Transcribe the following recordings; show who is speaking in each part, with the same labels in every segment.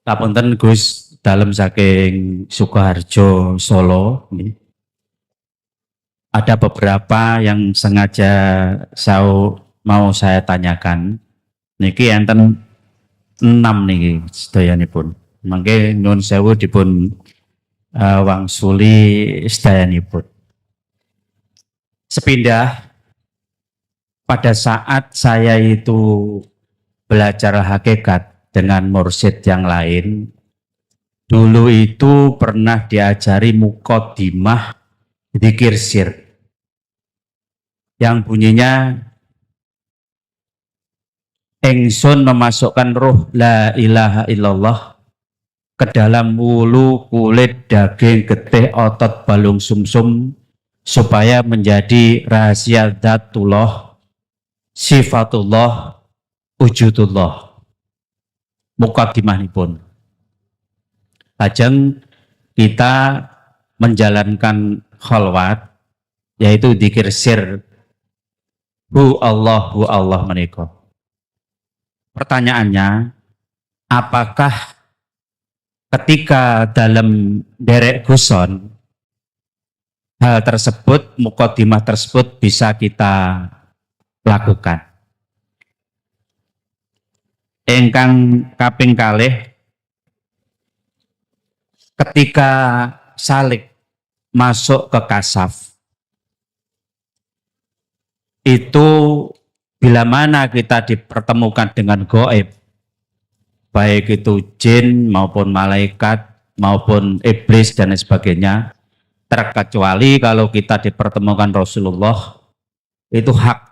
Speaker 1: Kapunten Gus, dalem saking Sukoharjo, Solo. Ada beberapa yang sengaja mau saya tanyakan. Niki enten 6 niki sedayanipun. Mangke nyuwun sewu dipun wangsuli sedayanipun. Sepindah pada saat saya itu belajar hakikat dengan mursyid yang lain, dulu itu pernah diajari muqaddimah dzikir sir yang bunyinya engsun memasukkan ruh la ilaha illallah ke dalam wulu, kulit, daging, getih, otot, balung sumsum supaya menjadi rahasia dzatullah, sifatullah, wujudullah. Muqaddimahipun. Lajeng kita menjalankan khalwat, yaitu dzikir sir hu Allah menika. Pertanyaannya, apakah ketika dalam derek guson hal tersebut, muqaddimah tersebut bisa kita lakukan? Ingkang kaping kalih, ketika salik masuk ke kasaf, itu bila mana kita dipertemukan dengan gaib, baik itu jin maupun malaikat maupun iblis dan sebagainya, terkecuali kalau kita dipertemukan Rasulullah, itu hak.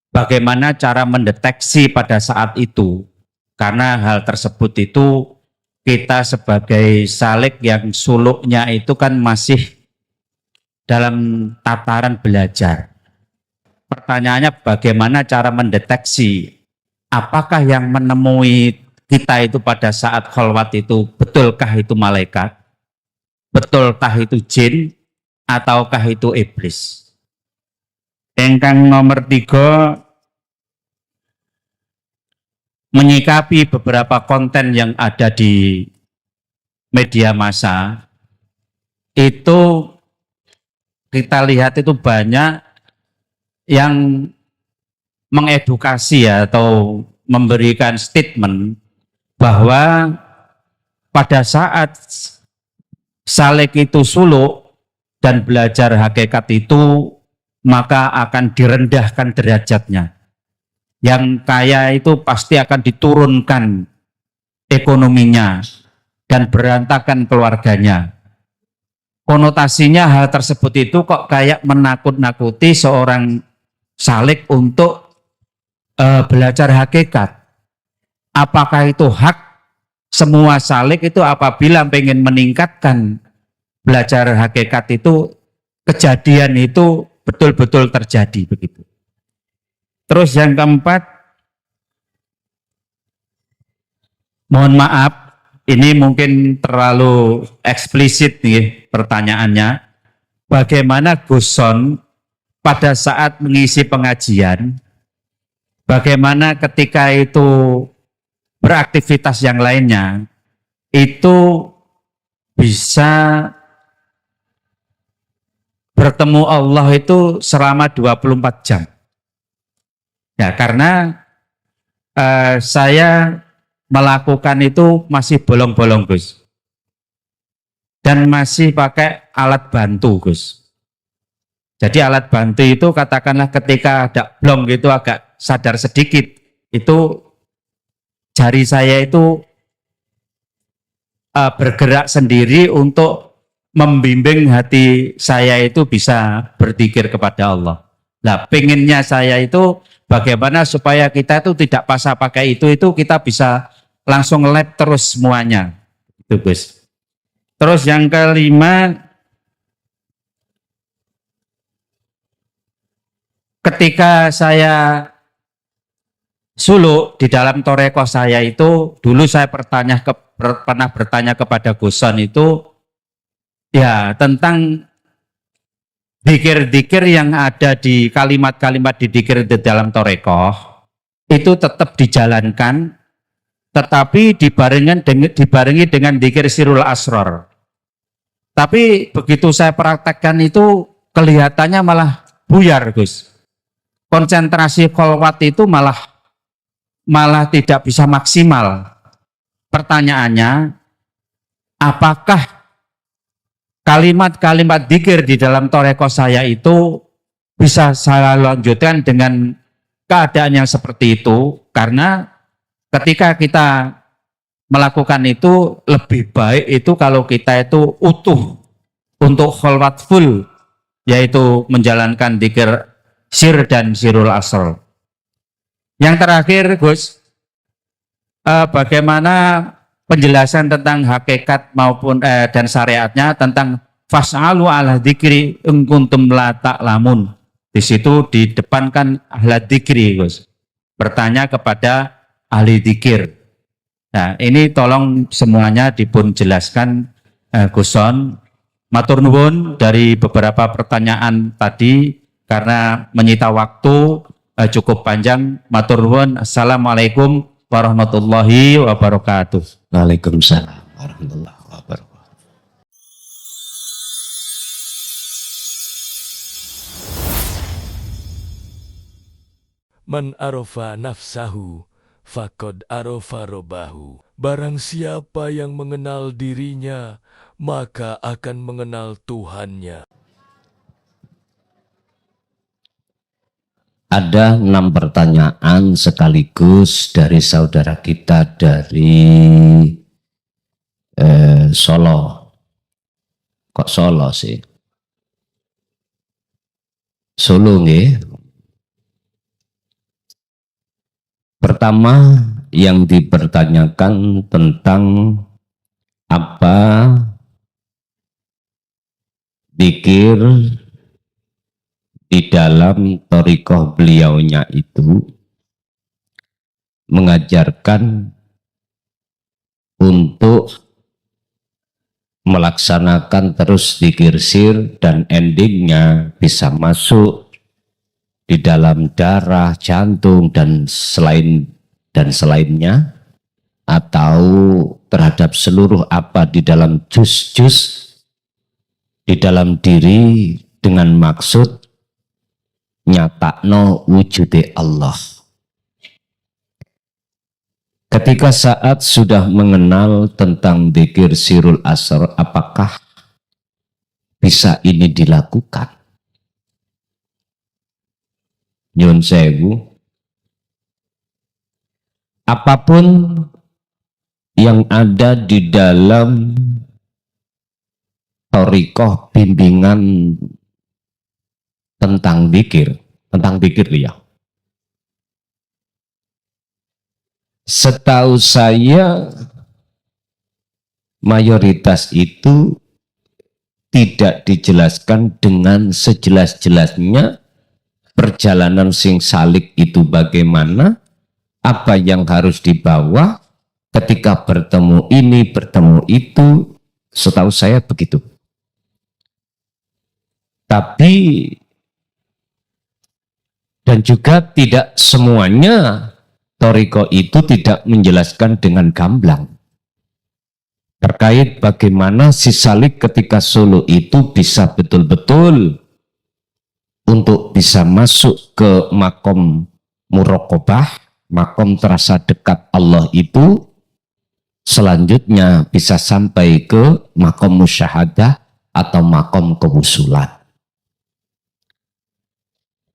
Speaker 1: Bagaimana cara mendeteksi pada saat itu? Karena hal tersebut itu kita sebagai salik yang suluknya itu kan masih dalam tataran belajar. Pertanyaannya, bagaimana cara mendeteksi apakah yang menemui kita itu pada saat khalwat itu betulkah itu malaikat, betulkah itu jin, ataukah itu iblis? Ingkang nomor 3, menyikapi beberapa konten yang ada di media massa, itu kita lihat itu banyak yang mengedukasi atau memberikan statement bahwa pada saat salik itu suluk dan belajar hakikat itu, maka akan direndahkan derajatnya. Yang kaya itu pasti akan diturunkan ekonominya dan berantakan keluarganya. Konotasinya hal tersebut itu kok kayak menakut-nakuti seorang salik untuk belajar hakikat. Apakah itu hak semua salik itu apabila pengen meningkatkan belajar hakikat itu, kejadian itu betul-betul terjadi begitu. Terus yang keempat, mohon maaf, ini mungkin terlalu eksplisit nih pertanyaannya. Bagaimana guson pada saat mengisi pengajian, bagaimana ketika itu beraktivitas yang lainnya, itu bisa bertemu Allah itu selama 24 jam. Ya, karena saya melakukan itu masih bolong-bolong, Gus. Dan masih pakai alat bantu, Gus. Jadi alat bantu itu katakanlah ketika ada blong gitu agak sadar sedikit, itu jari saya itu bergerak sendiri untuk membimbing hati saya itu bisa berzikir kepada Allah. Nah, pengennya saya itu bagaimana supaya kita itu tidak pasah pakai itu kita bisa langsung lab terus semuanya. Itu Gus. Terus yang kelima, ketika saya suluk di dalam toreko saya itu, dulu saya pernah bertanya kepada Guson itu, ya tentang dzikir-dzikir yang ada di kalimat-kalimat di dzikir di dalam torekoh itu tetap dijalankan, tetapi dibarengi dengan dzikir sirul asrar. Tapi begitu saya praktekkan itu kelihatannya malah buyar, Gus. Konsentrasi kholwat itu malah tidak bisa maksimal. Pertanyaannya, apakah kalimat-kalimat dzikir di dalam toreko saya itu bisa saya lanjutkan dengan keadaan yang seperti itu? Karena ketika kita melakukan itu lebih baik itu kalau kita itu utuh untuk kholwat full, yaitu menjalankan dzikir sir dan sirul asr. Yang terakhir, Gus, bagaimana penjelasan tentang hakikat maupun dan syariatnya tentang fas'alu ala dzikri in kuntum la ta'lamun. Di situ didepankan ahla dzikri, Gus. Bertanya kepada ahli dzikir. Nah, ini tolong semuanya dipun jelaskan, Guson. Matur nuwun dari beberapa pertanyaan tadi karena menyita waktu cukup panjang. Matur nuwun. Assalamualaikum warahmatullahi wabarakatuh.
Speaker 2: Waalaikumsalam warahmatullahi wabarakatuh.
Speaker 3: Man arafa nafsahu faqad arafa robbahu. Barang siapa yang mengenal dirinya, maka akan mengenal Tuhannya.
Speaker 2: Ada 6 pertanyaan sekaligus dari saudara kita dari Solo. Kok Solo sih? Solo nggih. Pertama yang dipertanyakan tentang apa dzikir di dalam thariqah beliaunya itu mengajarkan untuk melaksanakan terus dzikir sir dan endingnya bisa masuk di dalam darah, jantung dan selainnya, atau terhadap seluruh apa di dalam juz-juz di dalam diri dengan maksud nyatakno wujude Allah. Ketika saat sudah mengenal tentang dzikir sirul asr, apakah bisa ini dilakukan? Nyun sewu, apapun yang ada di dalam thariqah bimbingan tentang dzikir ya. Setahu saya mayoritas itu tidak dijelaskan dengan sejelas-jelasnya perjalanan sing salik itu bagaimana, apa yang harus dibawa ketika bertemu ini, bertemu itu. Setahu saya begitu. Tapi dan juga tidak semuanya thariqah itu tidak menjelaskan dengan gamblang terkait bagaimana si salik ketika solo itu bisa betul-betul untuk bisa masuk ke makom muraqabah, makom terasa dekat Allah itu, selanjutnya bisa sampai ke makom musyahadah atau makom kewusulan.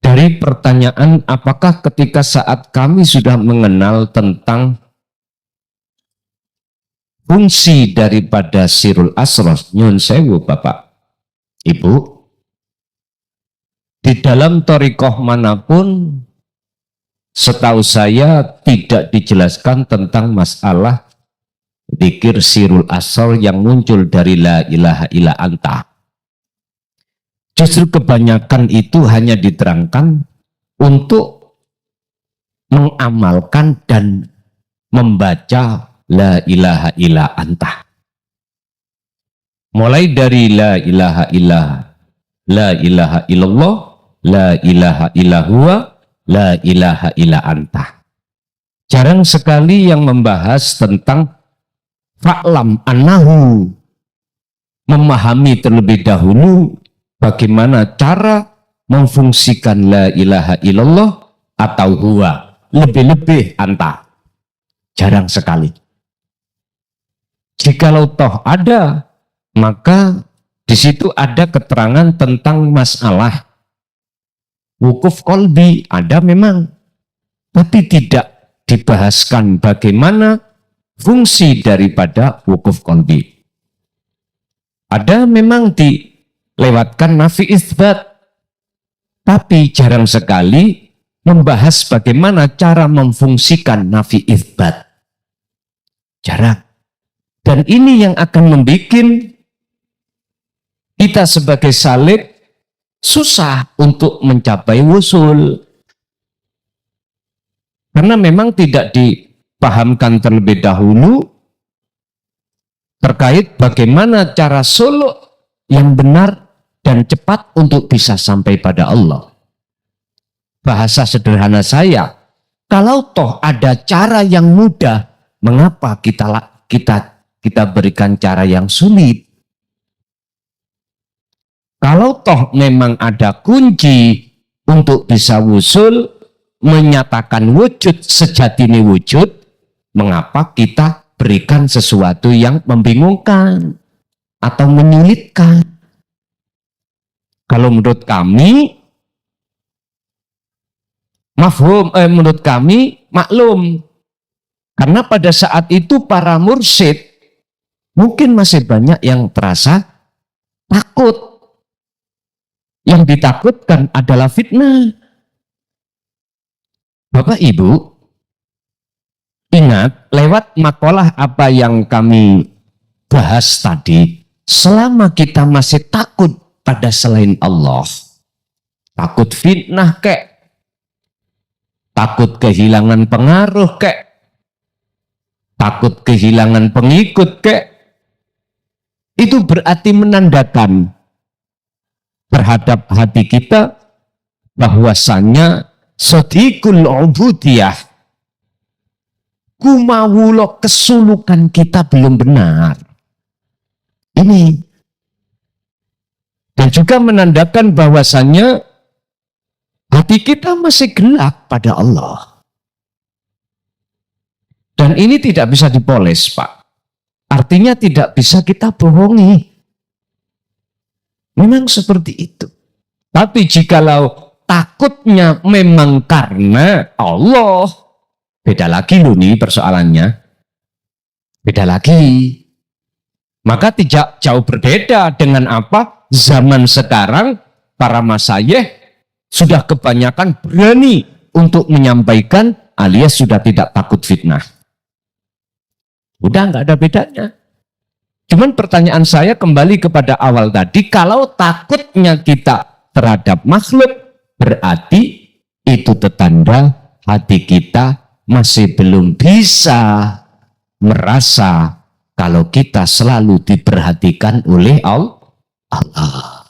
Speaker 2: Dari pertanyaan, apakah ketika saat kami sudah mengenal tentang fungsi daripada sirul asrar, nyun sewu Bapak, Ibu, di dalam thariqah manapun setahu saya tidak dijelaskan tentang masalah dzikir sirul asrar yang muncul dari la ilaha illa anta. Justru kebanyakan itu hanya diterangkan untuk mengamalkan dan membaca la ilaha illa anta. Mulai dari la ilaha illallah, la ilaha illa huwa, la ilaha illa anta. Jarang sekali yang membahas tentang fa'lam annahu, memahami terlebih dahulu bagaimana cara memfungsikan la ilaha illallah atau huwa, lebih-lebih anta. Jarang sekali. Jikalau toh ada, maka di situ ada keterangan tentang masalah wukuf kolbi, ada memang, tapi tidak dibahaskan bagaimana fungsi daripada wukuf kolbi. Ada memang dilewatkan nafi isbat, tapi jarang sekali membahas bagaimana cara memfungsikan nafi isbat. Jarang. Dan ini yang akan membuat kita sebagai salik susah untuk mencapai wusul. Karena memang tidak dipahamkan terlebih dahulu terkait bagaimana cara suluk yang benar dan cepat untuk bisa sampai pada Allah. Bahasa sederhana saya, kalau toh ada cara yang mudah, mengapa kita berikan cara yang sulit? Kalau toh memang ada kunci untuk bisa wusul, menyatakan wujud sejatinya wujud, mengapa kita berikan sesuatu yang membingungkan atau menyulitkan? Kalau menurut kami, menurut kami maklum. Karena pada saat itu para mursyid mungkin masih banyak yang terasa takut. Yang ditakutkan adalah fitnah. Bapak Ibu, ingat lewat makalah apa yang kami bahas tadi, selama kita masih takut pada selain Allah, takut fitnah kek, takut kehilangan pengaruh kek, takut kehilangan pengikut kek, itu berarti menandakan terhadap hati kita bahwasannya sodikul ubudiyah, kumawulo kesulukan kita belum benar. Ini dan juga menandakan bahwasannya hati kita masih gelap pada Allah. Dan ini tidak bisa dipoles, Pak. Artinya tidak bisa kita bohongi. Memang seperti itu. Tapi jikalau takutnya memang karena Allah, beda lagi loh nih persoalannya. Beda lagi. Maka tidak jauh berbeda dengan apa? Zaman sekarang para masyayikh sudah kebanyakan berani untuk menyampaikan alias sudah tidak takut fitnah. Udah nggak ada bedanya. Cuman pertanyaan saya kembali kepada awal tadi, kalau takutnya kita terhadap makhluk, berarti itu tetanda hati kita masih belum bisa merasa kalau kita selalu diperhatikan oleh Allah.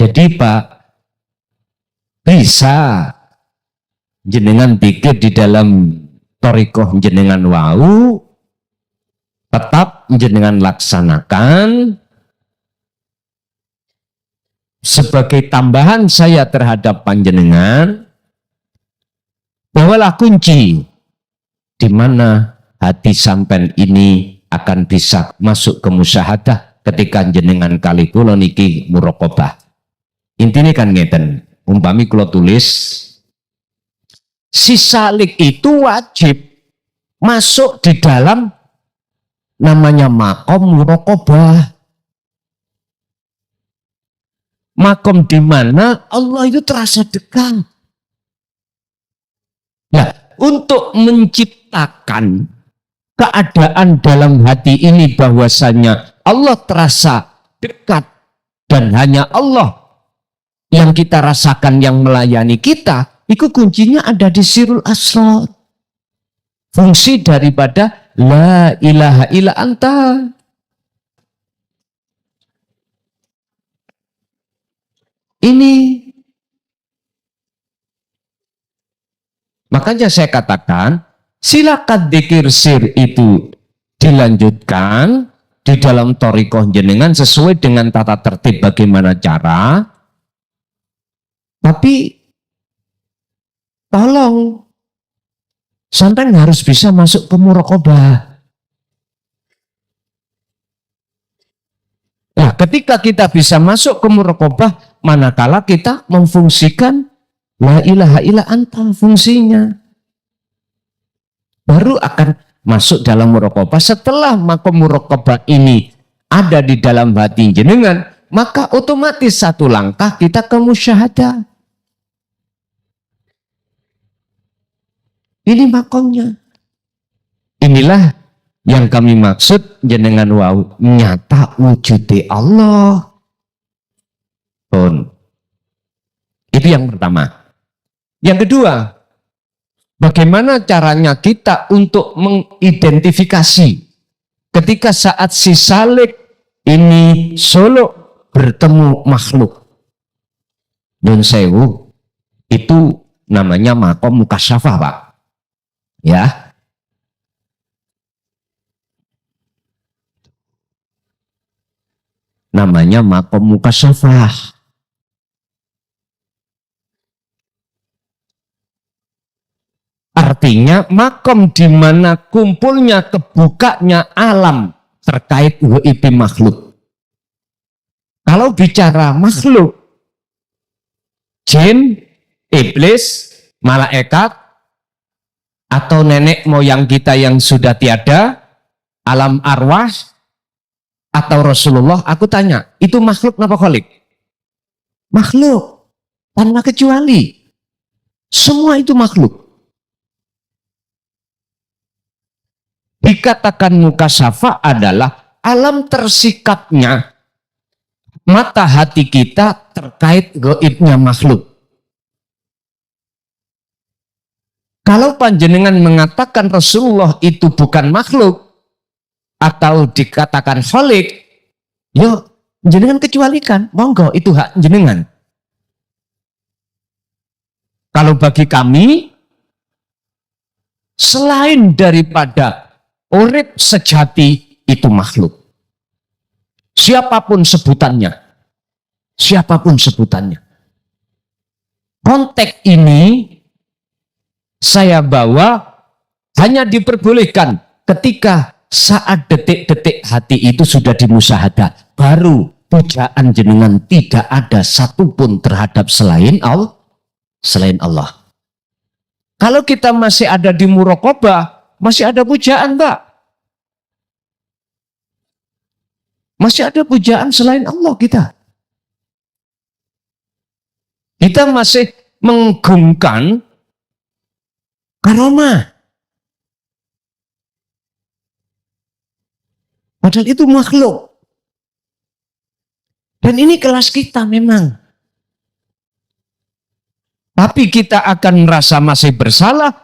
Speaker 2: Jadi Pak, bisa jenengan pikir di dalam thariqah jenengan wau, tetap jenengan laksanakan. Sebagai tambahan saya terhadap panjenengan, bawalah kunci di mana hati sampean ini akan bisa masuk ke musyahadah ketika jenengan kali kula niki muraqabah. Intinya kan ngeten, umpami kula tulis si salik itu wajib masuk di dalam namanya makom muraqabah. Makom di mana Allah itu terasa dekat. Nah, untuk menciptakan keadaan dalam hati ini bahwasanya Allah terasa dekat dan hanya Allah yang kita rasakan yang melayani kita, itu kuncinya ada di sirul asrar. Fungsi daripada la ilaha illa anta. Ini Makanya saya katakan, silakan dzikir sir itu dilanjutkan di dalam thariqah jenengan sesuai dengan tata tertib bagaimana cara. Tapi tolong, sampai harus bisa masuk ke muraqabah. Nah, ketika kita bisa masuk ke muraqabah, manakala kita memfungsikan la ilaha illa anta fungsinya, baru akan masuk dalam muraqabah. Setelah makom muraqabah ini ada di dalam hati jenengan, maka otomatis satu langkah kita ke musyahadah. Ini makomnya. Inilah yang kami maksud jenengan wau nyata wujudi Allah. Itu yang pertama. Yang kedua, bagaimana caranya kita untuk mengidentifikasi ketika saat si salik ini solo bertemu makhluk. Nyun sewu, itu namanya makom mukasyafah, Pak. Ya. Namanya makom mukasyafah. Artinya makom di mana kumpulnya kebukanya alam terkait WIP makhluk. Kalau bicara makhluk, jin, iblis, malaikat, atau nenek moyang kita yang sudah tiada, alam arwah, atau Rasulullah, aku tanya, itu makhluk apa khalik? Makhluk, tanpa kecuali. Semua itu makhluk. Dikatakan mukasyafah adalah alam tersikapnya mata hati kita terkait gaibnya makhluk. Kalau panjenengan mengatakan Rasulullah itu bukan makhluk atau dikatakan khalik, yo jenengan kecualikan, monggo itu hak jenengan. Kalau bagi kami, selain daripada urip sejati itu makhluk. Siapapun sebutannya. Siapapun sebutannya. Konteks ini saya bawa hanya diperbolehkan ketika saat detik-detik hati itu sudah dimusyahadah. Baru pujaan jenengan tidak ada satupun terhadap selain Allah. Kalau kita masih ada di muraqabah, masih ada pujaan, Pak. Masih ada pujaan selain Allah kita. Kita masih menggungkan karomah. Padahal itu makhluk. Dan ini kelas kita memang. Tapi kita akan merasa masih bersalah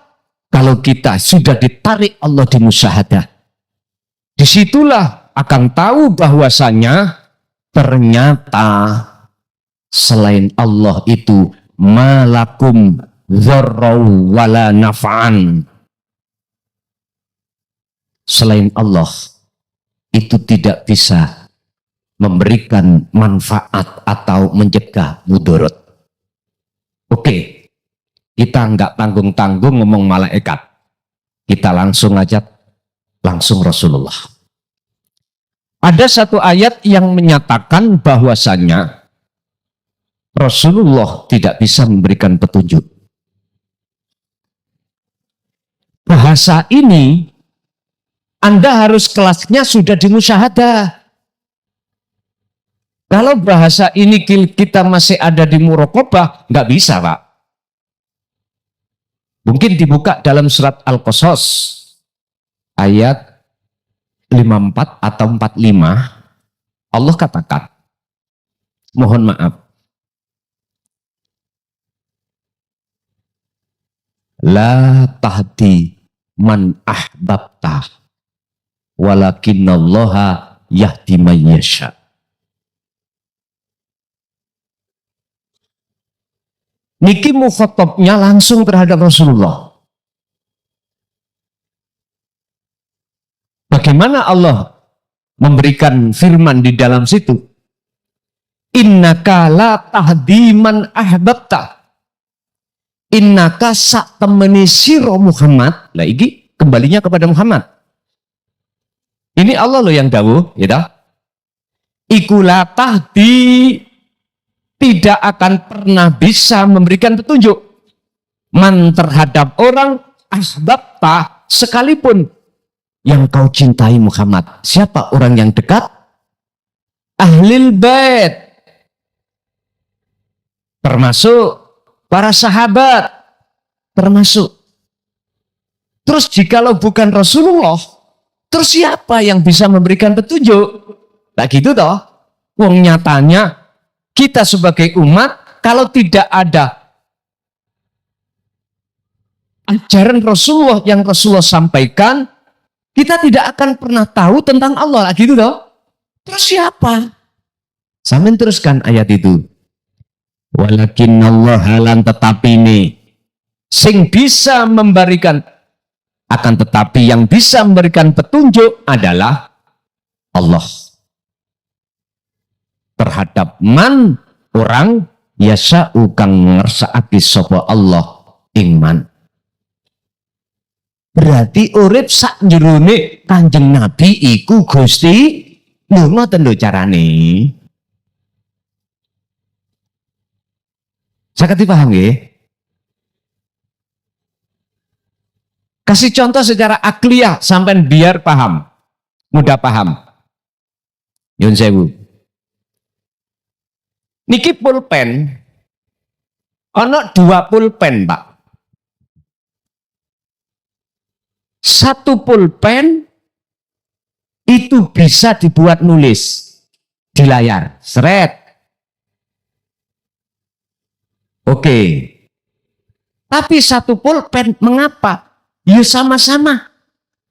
Speaker 2: kalau kita sudah ditarik Allah di musyahadah. Disitulah akan tahu bahwasanya ternyata selain Allah itu malakum dzarrau wala naf'an. Selain Allah itu tidak bisa memberikan manfaat atau mencegah mudarat. Oke, kita nggak tanggung-tanggung ngomong malaikat. Kita langsung Rasulullah. Ada satu ayat yang menyatakan bahwasannya Rasulullah tidak bisa memberikan petunjuk. Bahasa ini Anda harus kelasnya sudah dimusyahadah. Kalau bahasa ini kita masih ada di muraqabah, nggak bisa, Pak. Mungkin dibuka dalam surat Al-Qasas ayat 54 atau 45. Allah katakan, mohon maaf, la tahdi man ahbabta walakinallaha yahdi man yasha. Niki mukhatabnya langsung terhadap Rasulullah. Bagaimana Allah memberikan firman di dalam situ? Innaka la tahdi man ahbabta. Innaka sak temeni siro Muhammad. Lah iki kembalinya kepada Muhammad. Ini Allah loh yang dawuh, gitu. Iku la tahdi, tidak akan pernah bisa memberikan petunjuk man terhadap orang ahbabta, sekalipun yang kau cintai Muhammad. Siapa orang yang dekat? Ahlul bait, termasuk para sahabat, termasuk. Terus jikalau bukan Rasulullah, terus siapa yang bisa memberikan petunjuk? Nah gitu toh. Wong nyatanya kita sebagai umat, kalau tidak ada ajaran Rasulullah yang Rasulullah sampaikan, kita tidak akan pernah tahu tentang Allah. Nah gitu toh. Terus siapa? Sampai teruskan ayat itu. Walakin Allah halan, tetapi ini sing bisa memberikan, akan tetapi yang bisa memberikan petunjuk adalah Allah. Terhadap man orang yasa'u kang ngersakake sapa Allah ingman. Berarti urip sak jerone Kanjeng Nabi iku Gusti. Lho ngoten lho carane. Saged dipaham nggih? Kasih contoh secara akliyah sampai biar paham. Mudah paham. Nyun sewu. Niki pulpen, ono 2 pulpen, Pak. Satu pulpen itu bisa dibuat nulis di layar, seret. Oke. Tapi satu pulpen, mengapa? Ya sama-sama.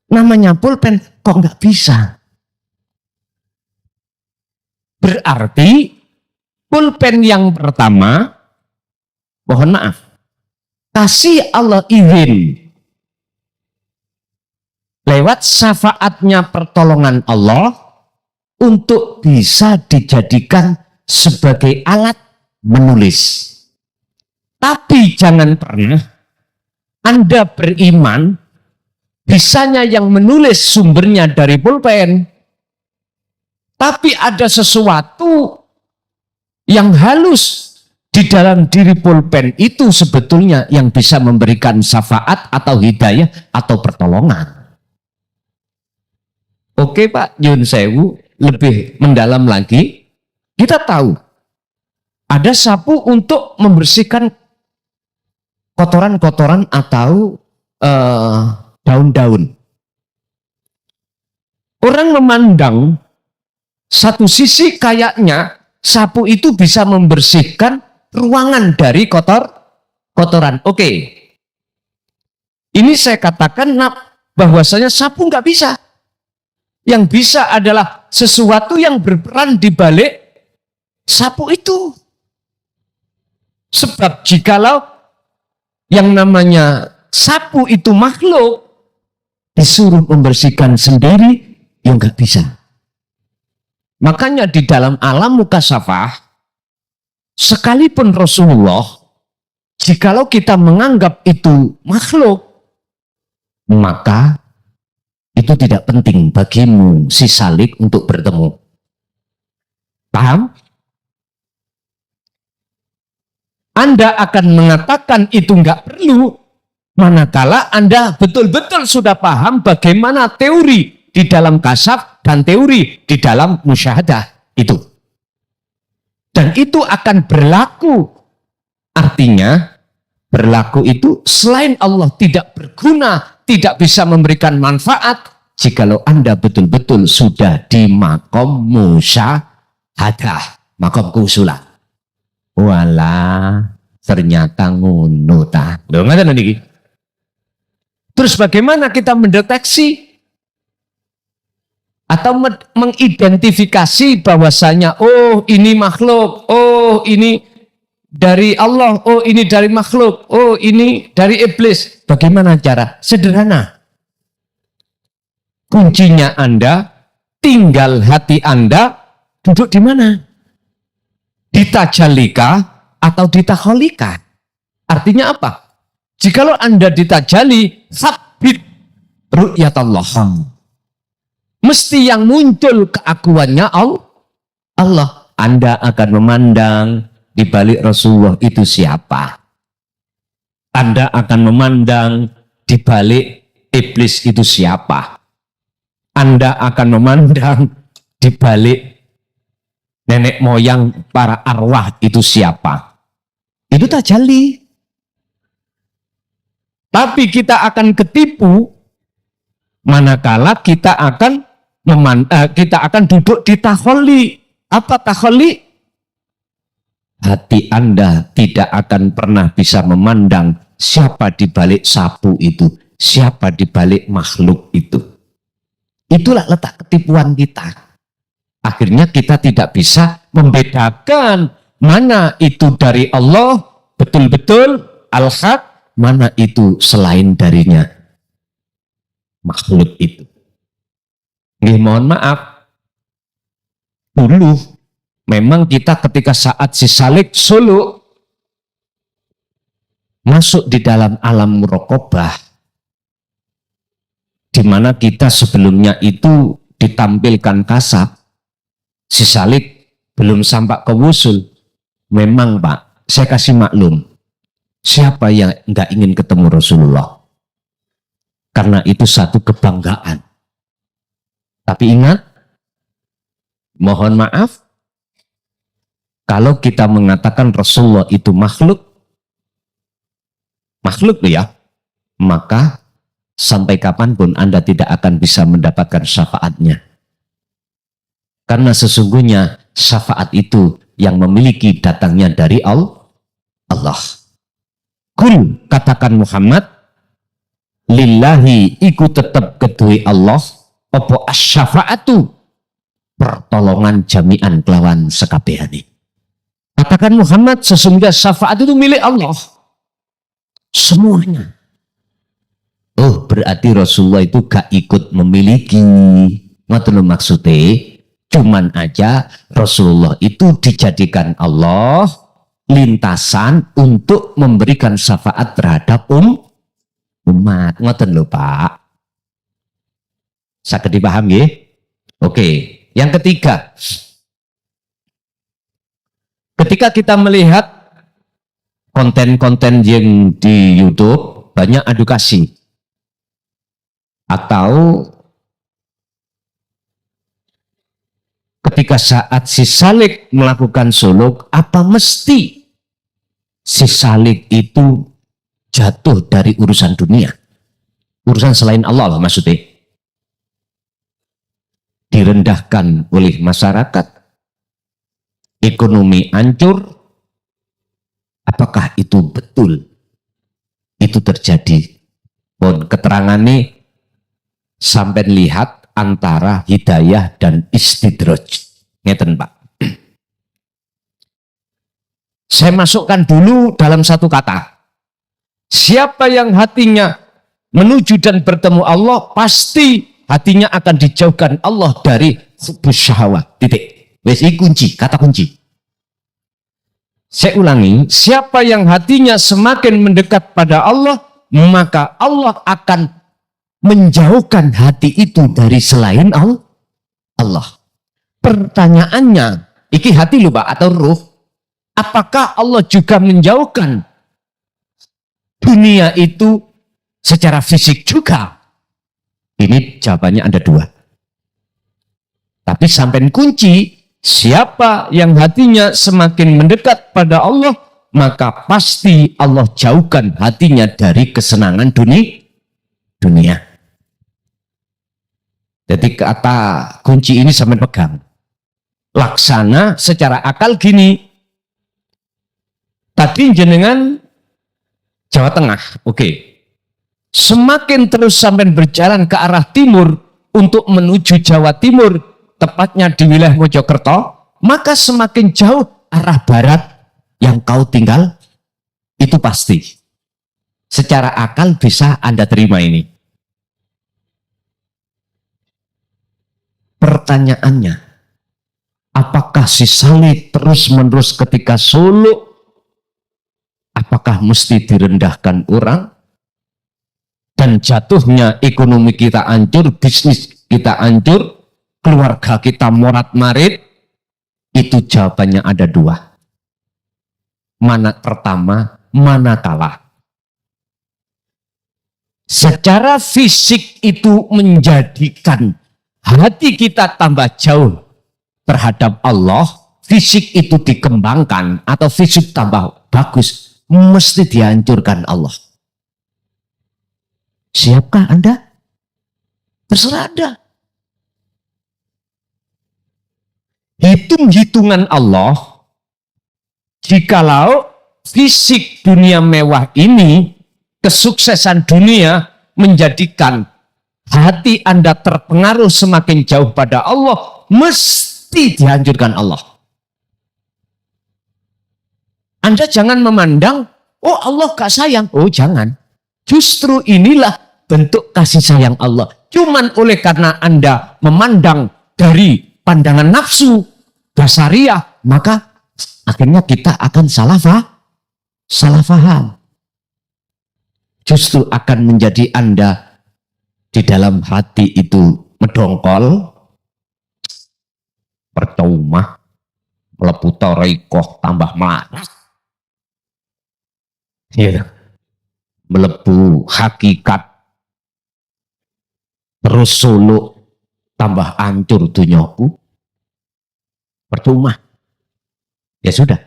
Speaker 2: Namanya pulpen, kok nggak bisa? Berarti pulpen yang pertama, mohon maaf, kasih Allah izin lewat syafaatnya pertolongan Allah untuk bisa dijadikan sebagai alat menulis. Tapi jangan pernah Anda beriman bisanya yang menulis sumbernya dari pulpen, tapi ada sesuatu yang halus di dalam diri pulpen itu sebetulnya yang bisa memberikan syafaat atau hidayah atau pertolongan. Oke Pak Yun Sewu, lebih mendalam lagi, kita tahu ada sapu untuk membersihkan kotoran-kotoran atau daun-daun. Orang memandang satu sisi kayaknya sapu itu bisa membersihkan ruangan dari kotoran. Oke. Ini saya katakan bahwasanya sapu nggak bisa. Yang bisa adalah sesuatu yang berperan di balik sapu itu. Sebab jikalau yang namanya sapu itu makhluk, disuruh membersihkan sendiri, ya nggak bisa. Makanya di dalam alam mukasyafah, sekalipun Rasulullah, jikalau kita menganggap itu makhluk, maka itu tidak penting bagimu si salik untuk bertemu. Paham? Anda akan mengatakan itu nggak perlu, manakala Anda betul-betul sudah paham bagaimana teori di dalam kasyaf dan teori di dalam musyahadah itu. Dan itu akan berlaku. Artinya, berlaku itu selain Allah tidak berguna, tidak bisa memberikan manfaat, jikalau Anda betul-betul sudah di makom musyahadah, makom kusulah. Walah, ternyata ngono ta. Lho ngaten niki. Terus bagaimana kita mendeteksi atau mengidentifikasi bahwasanya oh ini makhluk, oh ini dari Allah, oh ini dari makhluk, oh ini dari iblis. Bagaimana cara? Sederhana. kuncinya Anda, tinggal hati Anda duduk di mana? Di tajalika atau di takholika? Artinya apa? Jikalau Anda di tajali, sabit ru'yatullah. Mesti yang muncul keakuannya Allah. Anda akan memandang di balik Rasulullah itu siapa. Anda akan memandang di balik iblis itu siapa. Anda akan memandang di balik nenek moyang para arwah itu siapa. Itu tajalli. Tapi kita akan ketipu manakala kita akan duduk di takholi. Apa takholi? Hati Anda tidak akan pernah bisa memandang siapa di balik sapu itu, siapa di balik makhluk itu. Itulah letak ketipuan kita. Akhirnya kita tidak bisa membedakan mana itu dari Allah betul-betul al-haq, mana itu selain darinya makhluk itu. Mohon maaf, dulu memang kita ketika saat si Salik suluk masuk di dalam alam muraqabah, di mana kita sebelumnya itu ditampilkan kasab, si Salik belum sampai ke wusul. Memang Pak, saya kasih maklum, siapa yang nggak ingin ketemu Rasulullah? Karena itu satu kebanggaan. Tapi ingat, mohon maaf, kalau kita mengatakan Rasulullah itu makhluk ya, maka sampai kapanpun Anda tidak akan bisa mendapatkan syafaatnya. Karena sesungguhnya syafaat itu yang memiliki datangnya dari Allah. Kul, katakan Muhammad, lillahi iku tetap kedui Allah, opo asyafaatu, pertolongan jami'an kelawan sekabehane. Katakan Muhammad, sesungguhnya syafaat itu milik Allah. Semuanya. Oh, berarti Rasulullah itu gak ikut memiliki. Ngoten maksudnya, cuman aja Rasulullah itu dijadikan Allah lintasan untuk memberikan syafaat terhadap umat. Ngoten lho Pak. Saged dipaham nggih? Oke, yang ketiga. Ketika kita melihat konten-konten yang di YouTube banyak edukasi atau ketika saat si Salik melakukan suluk, apa mesti si Salik itu jatuh dari urusan dunia? Urusan selain Allah lah maksudnya. Direndahkan oleh masyarakat, ekonomi hancur. Apakah itu betul? Itu terjadi. Pun keterangannya sampai lihat antara hidayah dan istidraj. Ngeten Pak. Saya masukkan dulu dalam satu kata. Siapa yang hatinya menuju dan bertemu Allah, pasti hatinya akan dijauhkan Allah dari hubbus syahwat. Titik. Wes iki kunci, kata kunci. Saya ulangi, siapa yang hatinya semakin mendekat pada Allah, maka Allah akan menjauhkan hati itu dari selain Allah. Pertanyaannya, iki hati lho Pak atau ruh? Apakah Allah juga menjauhkan dunia itu secara fisik juga? Ini jawabannya ada dua. Tapi sampai kunci, siapa yang hatinya semakin mendekat pada Allah, maka pasti Allah jauhkan hatinya dari kesenangan dunia. Jadi kata kunci ini sampai pegang. Laksana secara akal gini. Tadi jenengan Jawa Tengah, oke. Semakin terus sampai berjalan ke arah timur untuk menuju Jawa Timur, tepatnya di wilayah Mojokerto, maka semakin jauh arah barat yang kau tinggal, itu pasti. Secara akal bisa Anda terima ini. pertanyaannya, apakah si Salih terus-menerus ketika suluk, apakah mesti direndahkan orang? Dan jatuhnya ekonomi kita hancur, bisnis kita hancur, keluarga kita morat-marit? Itu jawabannya ada dua. Mana pertama, mana kalah. Secara fisik itu menjadikan hati kita tambah jauh terhadap Allah, fisik itu dikembangkan atau fisik tambah bagus, mesti dihancurkan Allah. Siapkah Anda? Terserah Anda. Hitung-hitungan Allah, jikalau fisik dunia mewah ini, kesuksesan dunia menjadikan hati Anda terpengaruh semakin jauh pada Allah, mesti dihancurkan Allah. Anda jangan memandang, oh Allah gak sayang. Oh jangan. Justru inilah bentuk kasih sayang Allah. Cuman oleh karena Anda memandang dari pandangan nafsu, basariah, maka akhirnya kita akan salah faham. Justru akan menjadi Anda di dalam hati itu mendongkol, percuma, melebu tarekoh tambah melarat. Ya, melebu hakikat, terus suluk, tambah hancur dunyaku, percuma. Ya sudah,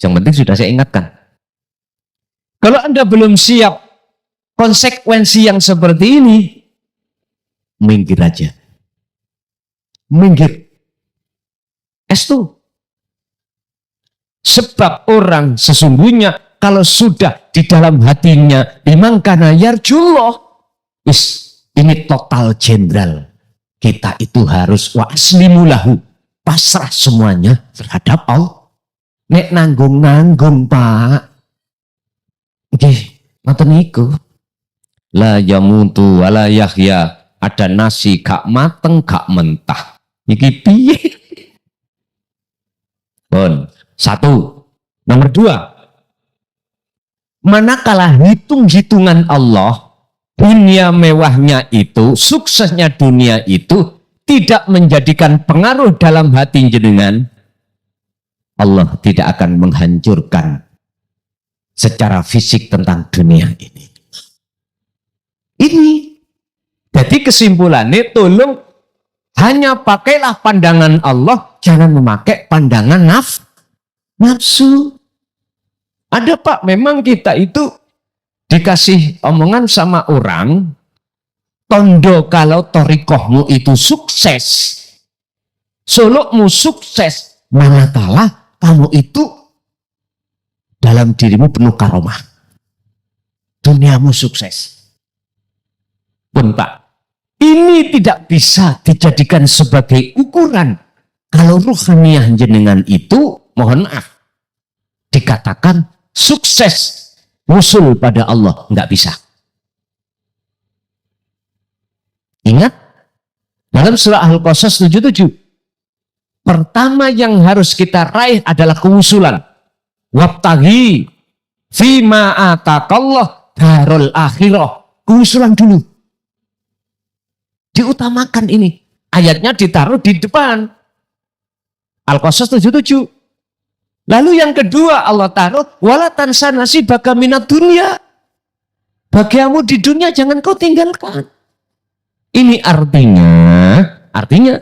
Speaker 2: yang penting sudah saya ingatkan. Kalau Anda belum siap konsekuensi yang seperti ini, minggir aja. Minggir. Estu. Sebab orang sesungguhnya kalau sudah di dalam hatinya memang karena yarjullah, ini total jenderal. Kita itu harus wa aslimulahu, pasrah semuanya terhadap Allah. Nek nanggung-nanggung Pak. Nggih, ngoten niku. La yamutu wala yahya, ada nasi gak mateng gak mentah. Iki piye? Bon, satu. Nomor dua, manakala hitung-hitungan Allah, dunia mewahnya itu, suksesnya dunia itu tidak menjadikan pengaruh dalam hati jenengan, Allah tidak akan menghancurkan secara fisik tentang dunia ini. Ini jadi kesimpulannya, tolong hanya pakailah pandangan Allah, jangan memakai pandangan nafsu. Ada Pak, memang kita itu dikasih omongan sama orang, tondo kalau torikohmu itu sukses, sulukmu sukses, manakala kamu itu dalam dirimu penuh karomah, duniamu sukses. Pun Pak, ini tidak bisa dijadikan sebagai ukuran. Kalau ruhaniyah jenengan itu, mohon maaf, dikatakan sukses wusul pada Allah, nggak bisa. Ingat dalam surah Al-Qasas 77, pertama yang harus kita raih adalah kewusulan. Wabtaghi fima atakallah darul akhirah, kewusulan dulu. Diutamakan ini. Ayatnya ditaruh di depan. Al-Qasas 77. Lalu yang kedua Allah taruh wala tansa nasibaka minad dunya. Bagiamu di dunia jangan kau tinggalkan. Ini artinya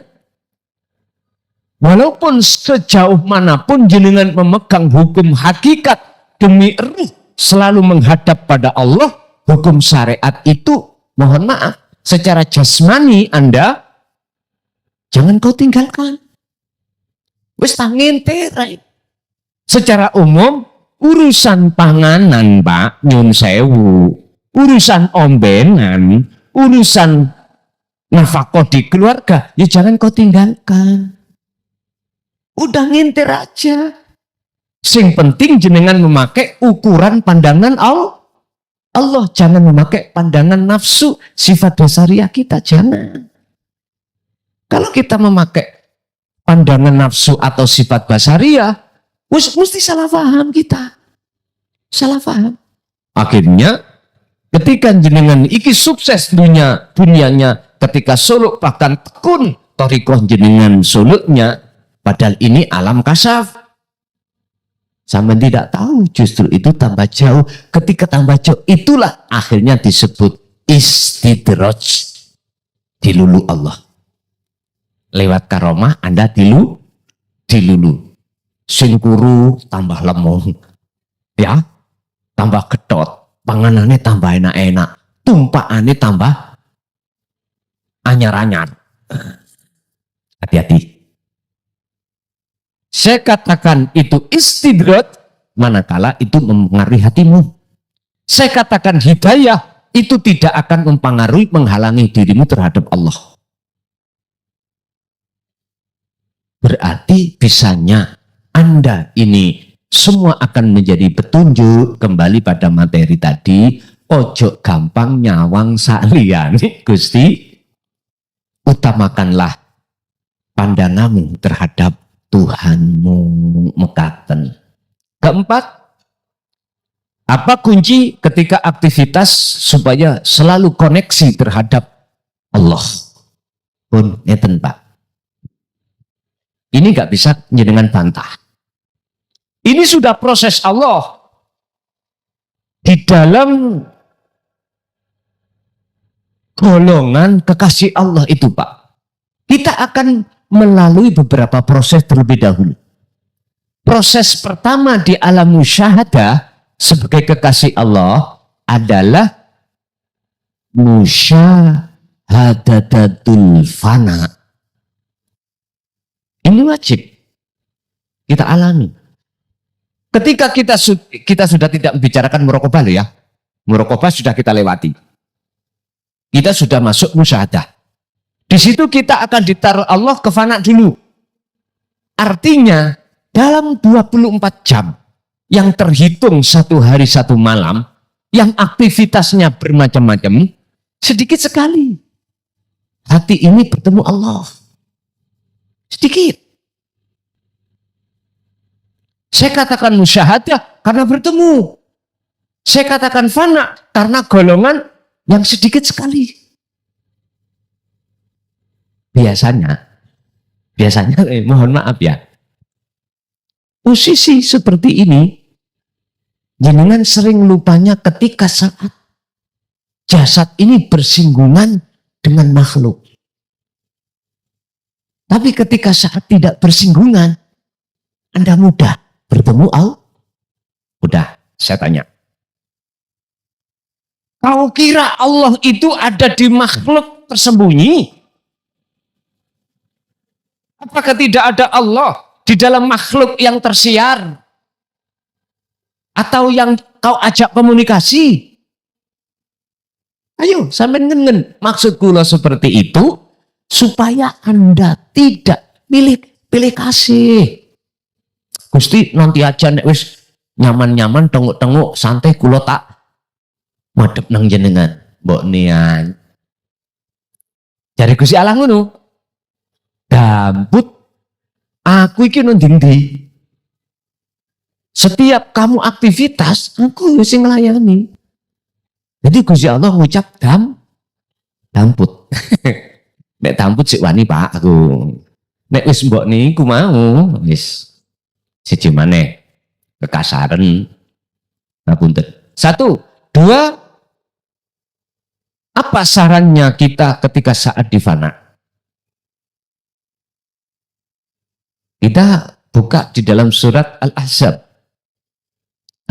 Speaker 2: walaupun sejauh manapun jenengan memegang hukum hakikat demi ruh selalu menghadap pada Allah, hukum syariat itu mohon maaf secara jasmani Anda jangan kau tinggalkan. Wis tangin terai. Secara umum urusan panganan Pak nyun sewu, urusan ombenan, urusan nafkah di keluarga, ya jangan kau tinggalkan. Udah ngintir aja. Sing penting jenengan memakai ukuran pandangan Allah, jangan memakai pandangan nafsu, sifat dasariah kita, jangan. Kalau Kalau kita memakai pandangan nafsu atau sifat basaria, mesti salah paham kita. Salah paham. Akhirnya ketika jenengan iki sukses dunianya ketika suluk bahkan tekun torikoh jenengan suluknya, padahal ini alam kasaf. Sama tidak tahu justru itu tambah jauh. Ketika tambah jauh itulah akhirnya disebut istidraj, dilulu Allah. Lewat karomah Anda dilulu. Sing kuru tambah lemong. Ya, tambah ketot. Panganannya tambah enak-enak. Tumpaannya tambah anyar-anyar. Hati-hati. Saya katakan itu istidraj manakala itu mempengaruhi hatimu. Saya katakan hidayah itu tidak akan mempengaruhi, menghalangi dirimu terhadap Allah. Berarti bisanya Anda ini semua akan menjadi petunjuk kembali pada materi tadi. Ojo gampang nyawang saliyane Gusti. Utamakanlah pandanganmu terhadap Tuhanmu mekaten. Keempat, apa kunci ketika aktivitas supaya selalu koneksi terhadap Allah? Pun ngeten Pak. Ini nggak bisa jenengan bantah. Ini sudah proses Allah di dalam golongan kekasih Allah itu Pak. Kita akan melalui beberapa proses terlebih dahulu. Proses pertama di alam musyahadah sebagai kekasih Allah adalah musyahadatul fana. Ini wajib kita alami. Ketika kita sudah tidak membicarakan muraqabah loh ya. Muraqabah sudah kita lewati. Kita sudah masuk musyahadah. Di situ kita akan ditaruh Allah ke fana dulu. Artinya dalam 24 jam yang terhitung satu hari satu malam, yang aktivitasnya bermacam-macam, sedikit sekali hati ini bertemu Allah. Sedikit. Saya katakan musyahadah karena bertemu. Saya katakan fana karena golongan yang sedikit sekali. Biasanya, mohon maaf ya, posisi seperti ini, jenengan sering lupanya ketika saat jasad ini bersinggungan dengan makhluk. Tapi ketika saat tidak bersinggungan, Anda mudah bertemu Allah. Mudah, saya tanya. Kau kira Allah itu ada di makhluk tersembunyi? Apakah tidak ada Allah di dalam makhluk yang tersiar? Atau yang kau ajak komunikasi? Ayo, sampai ngen. Maksud kula seperti itu, supaya Anda tidak pilih kasih. Gusti nanti aja nek wis nyaman-nyaman, tenguk-tenguk, santai kula tak madhep nang jenengan. Mbok nian. Jare Gusti Allah ngono. Gambut, aku iki nang ndi. Setiap kamu aktivitas, aku sing nglayani. Jadi Gusti Allah ngucap damput. Nek damput sik wani Pak aku. Nek wis mbok niku mau, wis siji maneh kekasaran. Ngapunten. 1, 2. Apa sarannya kita ketika saat di fana? Kita buka di dalam surat Al-Ahzab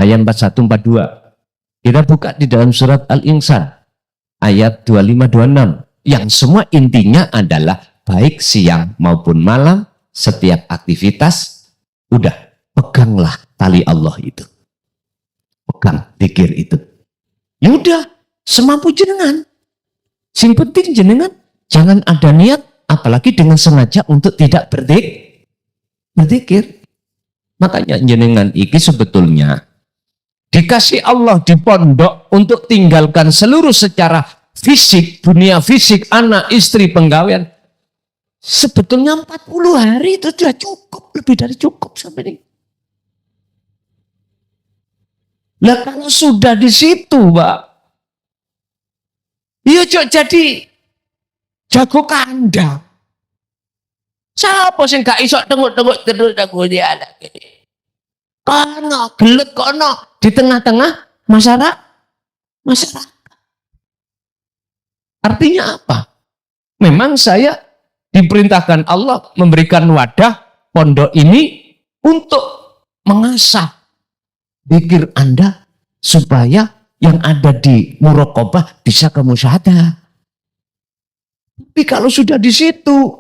Speaker 2: ayat 41-42. Kita buka di dalam surat Al-Insan ayat 25-26. Yang semua intinya adalah baik siang maupun malam, setiap aktivitas, udah peganglah tali Allah itu. Pegang zikir itu. Ya udah, semampu jenengan. Sing penting jenengan jangan ada niat, apalagi dengan sengaja untuk tidak berzikir. Makanya jenengan iki sebetulnya dikasih Allah di pondok untuk tinggalkan seluruh secara fisik, dunia fisik, anak, istri, penggawean. Sebetulnya 40 hari itu sudah cukup, lebih dari cukup sampai ini. Lah kalau sudah di situ, Pak, iya jadi jago kandang. Siapa sih gak iso tengok-tengok terus aku dia anak ini. Kono gelut kono di tengah-tengah masyarakat. Artinya apa? Memang saya diperintahkan Allah memberikan wadah pondok ini untuk mengasah pikir Anda supaya yang ada di muraqabah bisa ke musyahadah. Tapi kalau sudah di situ,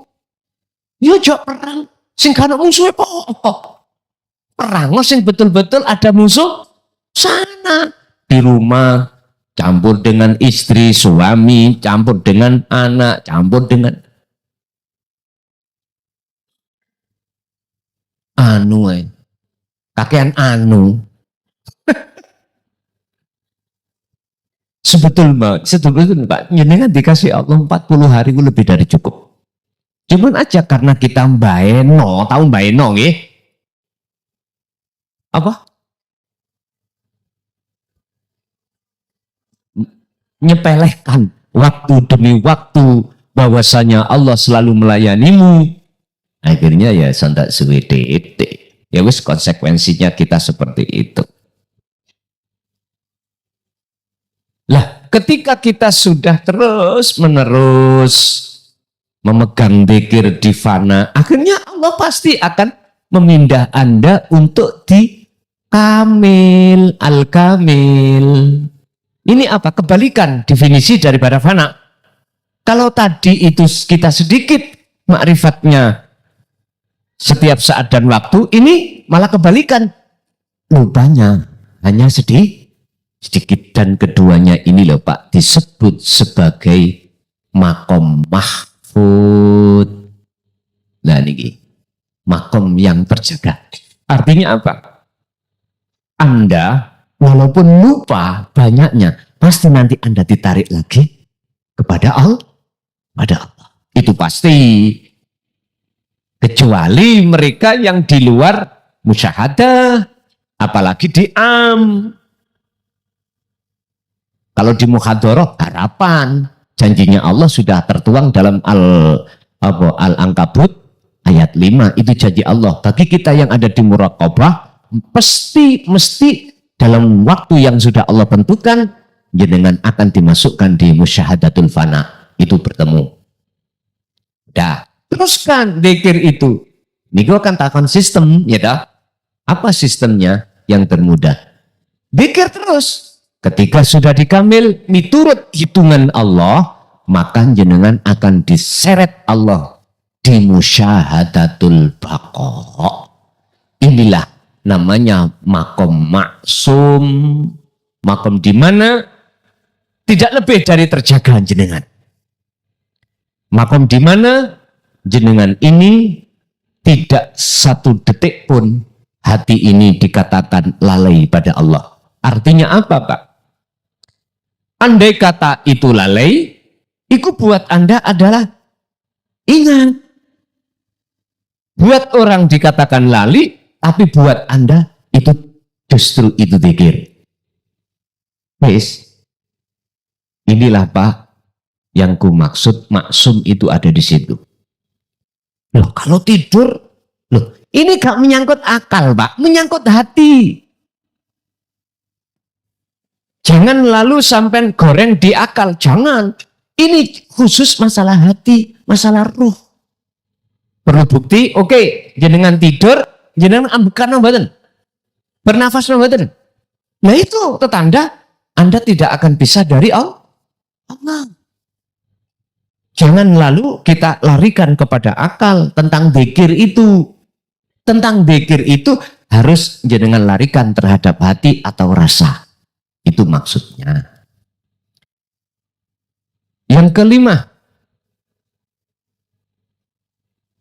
Speaker 2: ya jok perang sing kana musuhe apa? Perang sing betul-betul ada musuh sana. Di rumah campur dengan istri, suami, campur dengan anak, campur dengan kakean anu. Sebetulnya Pak, jenengan dikasih Allah 40 hari itu lebih dari cukup. Cuman aja karena kita tahu mbaeno nggih. Apa? Nyepelehkan waktu demi waktu bahwasanya Allah selalu melayanimu. Akhirnya ya sandak suwede. Ya wis konsekuensinya kita seperti itu. Lah, ketika kita sudah terus-menerus memegang dzikir di fana, akhirnya Allah pasti akan memindah Anda untuk di kamil, al-kamil. Ini apa? Kebalikan definisi daripada fana. Kalau tadi itu kita sedikit makrifatnya setiap saat dan waktu, ini malah kebalikan. Lupanya hanya sedikit, dan keduanya ini loh Pak disebut sebagai makom mahfud. Nah ini makom yang terjaga. Artinya apa? Anda walaupun lupa banyaknya, pasti nanti Anda ditarik lagi kepada Allah. Itu pasti. Kecuali mereka yang di luar musyahadah, apalagi di Kalau di muhadharah harapan, janjinya Allah sudah tertuang dalam Al-Ankabut ayat 5, itu janji Allah. Bagi kita yang ada di muraqabah, mesti dalam waktu yang sudah Allah tentukan, jenengan akan dimasukkan di musyahadatul fana. Itu bertemu. Dah, teruskan dzikir itu. Niku akan takon sistem, ya dah. Apa sistemnya? Yang termudah. Dzikir terus. Ketika sudah dikamil, miturut hitungan Allah, maka jenengan akan diseret Allah di musyahadatul baqa. Inilah namanya makom maksum, makom di mana tidak lebih dari terjaga jenengan. Makom di mana jenengan ini tidak satu detik pun hati ini dikatakan lalai pada Allah. Artinya apa Pak? Andai kata itu lalai, itu buat Anda adalah ingat. Buat orang dikatakan lali, tapi buat Anda itu justru itu dzikir. Wes, inilah Pak yang ku maksud maksum itu ada di situ. Loh, kalau tidur, loh, ini gak menyangkut akal Pak, menyangkut hati. Jangan lalu sampai goreng di akal, jangan. Ini khusus masalah hati, masalah ruh. Perlu bukti, oke, jenengan tidur, jenengan ambekan mboten. Bernafas mboten. Nah itu tanda Anda tidak akan bisa dari Allah. Jangan lalu kita larikan kepada akal tentang dzikir itu. Tentang dzikir itu harus jenengan larikan terhadap hati atau rasa. Itu maksudnya. Yang kelima.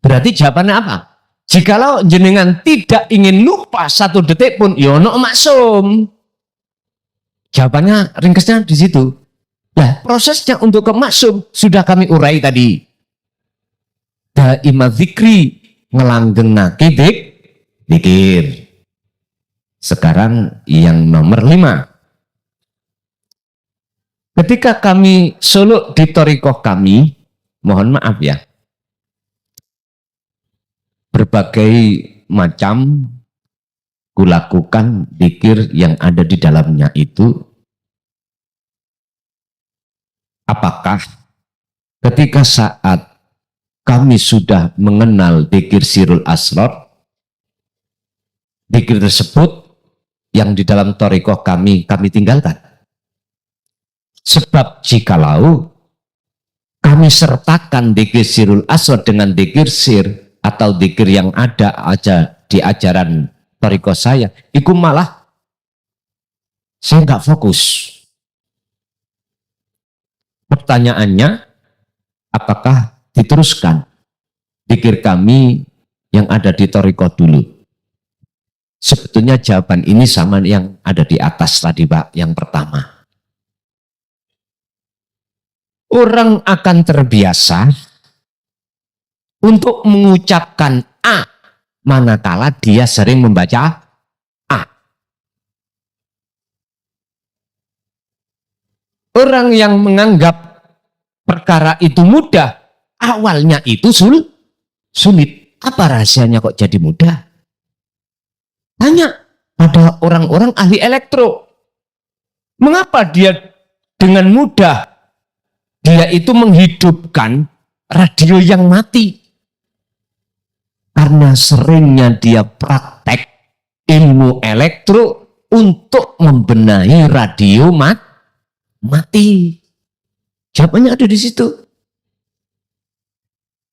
Speaker 2: Berarti jawabannya apa? Jikalau jenengan tidak ingin lupa satu detik pun, yono maksum. Jawabannya ringkasnya di situ. Nah, prosesnya untuk ke maksum sudah kami urai tadi. daima zikri, ngelanggengake zikir. Sekarang yang nomor 5. Ketika kami suluk di thariqah kami, mohon maaf ya, berbagai macam kulakukan zikir yang ada di dalamnya itu, apakah ketika saat kami sudah mengenal zikir sirul asrar, zikir tersebut yang di dalam thariqah kami tinggalkan? Sebab jikalau kami sertakan zikir sirul asrar dengan zikir sir atau zikir yang ada aja di ajaran thariqah saya, itu malah saya nggak fokus. Pertanyaannya, apakah diteruskan zikir kami yang ada di thariqah dulu? Sebetulnya jawaban ini sama yang ada di atas tadi, Pak, yang pertama. Orang akan terbiasa untuk mengucapkan A manakala dia sering membaca A. Orang yang menganggap perkara itu mudah, awalnya itu sulit. Apa rahasianya kok jadi mudah? Tanya pada orang-orang ahli elektro. Mengapa dia dengan mudah dia itu menghidupkan radio yang mati? Karena seringnya dia praktek ilmu elektro untuk membenahi radio mati. Jawabannya ada di situ.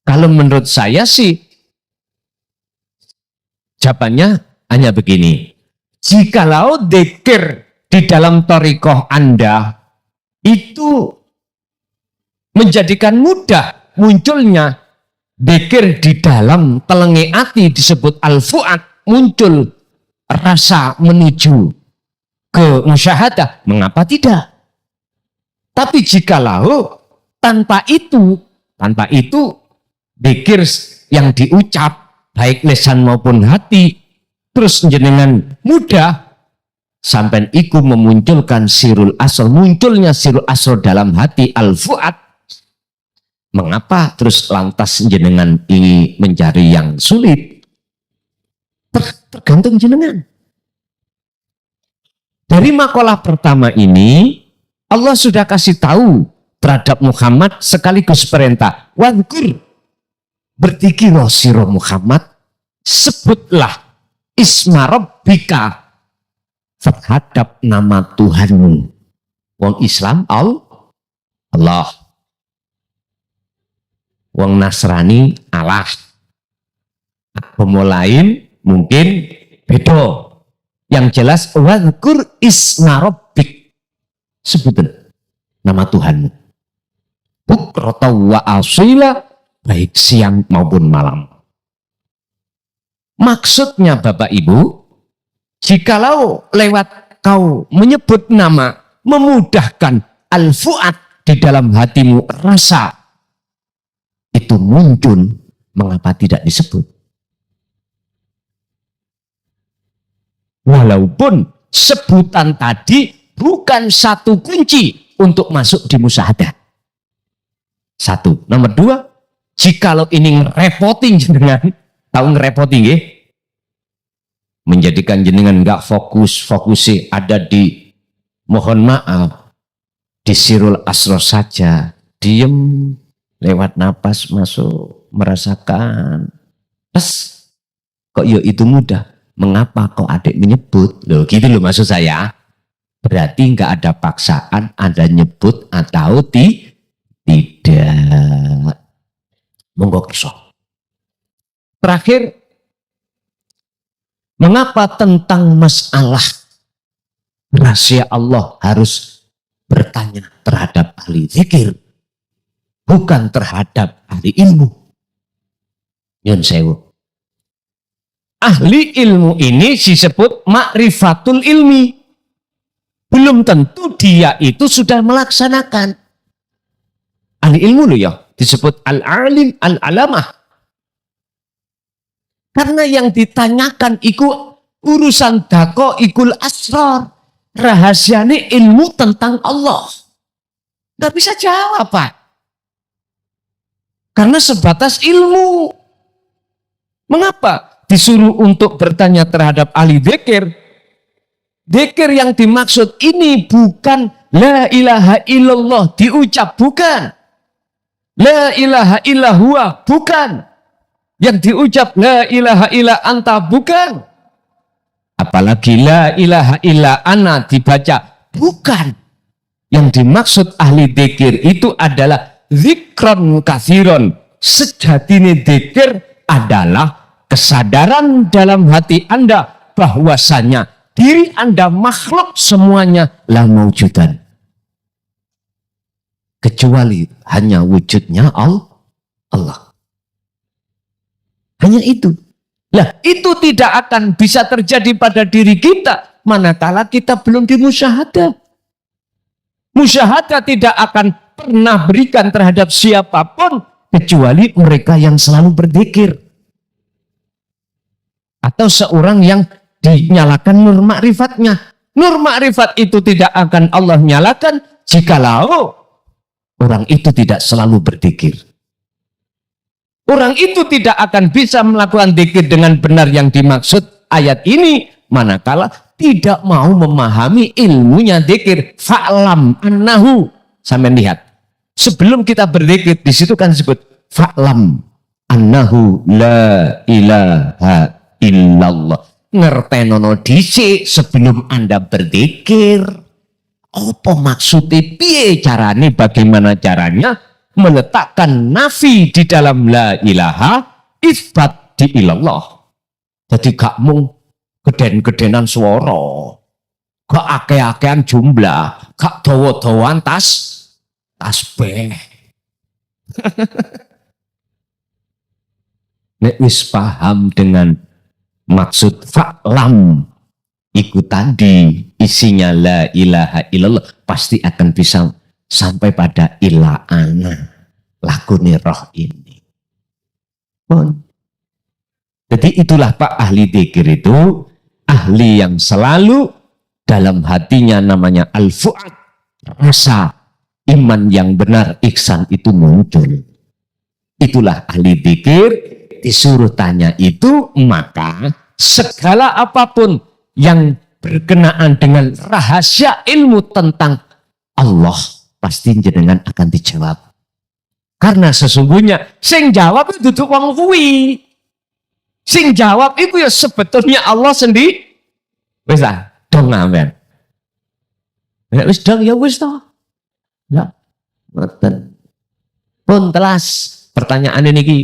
Speaker 2: Kalau menurut saya sih, jawabannya hanya begini. Jikalau dzikir di dalam thariqah Anda itu menjadikan mudah munculnya dzikir di dalam telengi hati disebut al-fuad, muncul rasa menuju ke musyahadah, mengapa tidak? Tapi jikalau tanpa itu dzikir yang diucap baik lisan maupun hati terus jenengan mudah sampai iku memunculkan sirul asr, munculnya sirul asr dalam hati al-fuad, mengapa terus lantas jenengan ini mencari yang sulit? Tergantung jenengan. Dari makalah pertama ini, Allah sudah kasih tahu terhadap Muhammad sekaligus perintah. Wadkur, berzikirlah sira Muhammad, sebutlah isma rabbika, terhadap nama Tuhanmu. Wong Islam Allah. Wong Nasrani Allah. Agama lain mungkin beda. Yang jelas wadhkur isma rabbik, sebutin nama Tuhanmu. Bukrata wa asila, baik siang maupun malam. Maksudnya Bapak Ibu, jikalau lewat kau menyebut nama, memudahkan al-fuad di dalam hatimu, rasa itu muncul, mengapa tidak disebut? Walaupun sebutan tadi bukan satu kunci untuk masuk di musyahadah. Satu. Nomor 2, jikalau ini ngerepotin jenengan, tahu ngerepotin ya? Menjadikan jenengan nggak fokusnya ada di, mohon maaf, di sirul asrar saja, diem, lewat napas masuk, merasakan. Terus kok ya itu mudah? Mengapa kok adik menyebut? Loh gitu loh maksud saya. Berarti nggak ada paksaan, ada nyebut atau tidak. Monggo kerso. Terakhir, mengapa tentang masalah rahasia Allah harus bertanya terhadap ahli zikir, bukan terhadap ahli ilmu? Nyun sewu. Ahli ilmu ini disebut ma'rifatul ilmi. Belum tentu dia itu sudah melaksanakan. Ahli ilmu loh ya, disebut al-alim, al-alamah. Karena yang ditanyakan iku urusan dako ikul asrar. Rahasiane ilmu tentang Allah. Nggak bisa jawab, Pak. Karena sebatas ilmu. Mengapa disuruh untuk bertanya terhadap ahli dzikir? Dzikir yang dimaksud ini bukan la ilaha illallah diucap, bukan. La ilaha illahua, bukan. Yang diucap la ilaha illa anta, bukan. Apalagi la ilaha illa ana dibaca, bukan. Yang dimaksud ahli dzikir itu adalah zikron kathiron. Sejatine dzikir adalah kesadaran dalam hati Anda bahwasanya diri Anda makhluk semuanya la maujudan. Kecuali hanya wujudnya Allah. Hanya itu. Lah, itu tidak akan bisa terjadi pada diri kita manakala kita belum dimusyahadah. Musyahadah tidak akan pernah berikan terhadap siapapun kecuali mereka yang selalu berzikir. Atau seorang yang dinyalakan nur ma'rifatnya. Nur ma'rifat itu tidak akan Allah nyalakan jikalau orang itu tidak selalu berzikir. Orang itu tidak akan bisa melakukan dzikir dengan benar yang dimaksud ayat ini manakala tidak mau memahami ilmunya dzikir. Fa'lam annahu. Sampai lihat. Sebelum kita berzikir di situ kan disebut fa'lam annahu la ilaha illallah. Ngertenono dhisik sebelum Anda berzikir. Apa maksudnya? Piye carane? Bagaimana caranya? Meletakkan nafi di dalam la ilaha, isbat di ilallah. Jadi gak mung geden-gedenan suara, gak ake-akean jumlah, gak dawa-dawaan tasbih. Nek wis paham dengan maksud fa'lam iku tadi isinya la ilaha illallah, pasti akan bisa sampai pada ila ana lakuni roh ini. Jadi itulah Pak ahli dzikir itu, ahli yang selalu dalam hatinya namanya al-fu'ad, rasa iman yang benar, ihsan itu muncul. Itulah ahli dzikir, disuruh tanya itu, maka segala apapun yang berkenaan dengan rahasia ilmu tentang Allah pasti jenengan akan dijawab. Karena sesungguhnya sing jawab itu duduk wong kuwi. Sing jawab itu ya sebetulnya Allah sendiri. Wis ah, dong amen. Ya wis dong ya wis toh. Ya. Ngoten. Pun telas pertanyaan ini ki.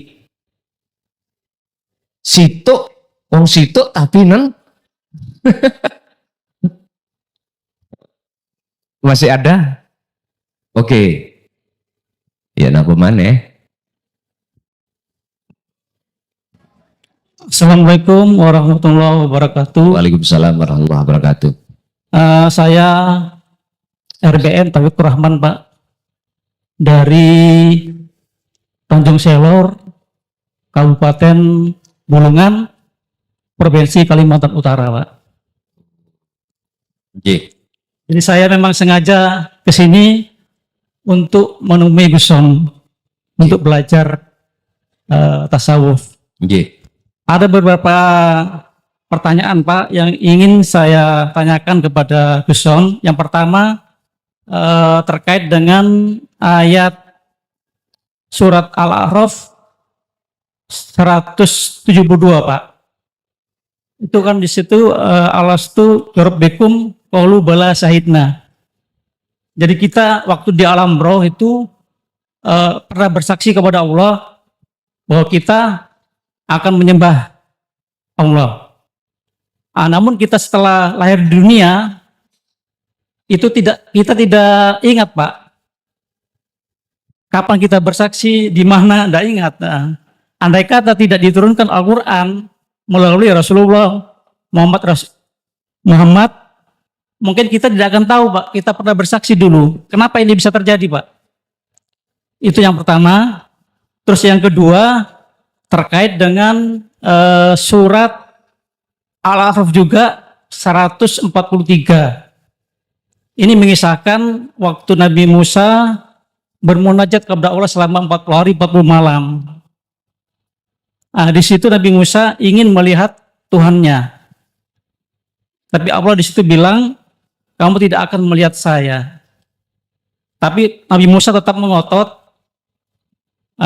Speaker 2: Situk wong situk tapi nang masih ada? Oke. Ya napa maneh?
Speaker 4: Assalamualaikum warahmatullahi wabarakatuh.
Speaker 2: Waalaikumsalam warahmatullahi wabarakatuh.
Speaker 4: Saya RBN Taufikur Rahman, Pak, dari Tanjung Selor, Kabupaten Bulungan, Provinsi Kalimantan Utara, Pak.
Speaker 2: Nggih.
Speaker 4: Jadi saya memang sengaja ke sini untuk menemui Guson, untuk belajar tasawuf.
Speaker 2: Nggih.
Speaker 4: Ada beberapa pertanyaan, Pak, yang ingin saya tanyakan kepada Guson. Yang pertama terkait dengan ayat surat Al-A'raf 172, Pak. Itu kan di situ alastu rabbikum qalu bala syahidna. Jadi kita waktu di alam roh itu pernah bersaksi kepada Allah bahwa kita akan menyembah Allah. Namun kita setelah lahir di dunia itu kita tidak ingat, Pak. Kapan kita bersaksi, di mana, tidak ingat. Andai kata tidak diturunkan Al-Quran melalui Rasulullah Muhammad, mungkin kita tidak akan tahu, Pak, kita pernah bersaksi dulu. Kenapa ini bisa terjadi, Pak? Itu yang pertama. Terus yang kedua, terkait dengan surat Al-A'raf juga 143. Ini mengisahkan waktu Nabi Musa bermunajat kepada Allah selama 40 hari 40 malam. Nah, di situ Nabi Musa ingin melihat Tuhannya. Tapi Allah di situ bilang, kamu tidak akan melihat saya. Tapi Nabi Musa tetap mengotot,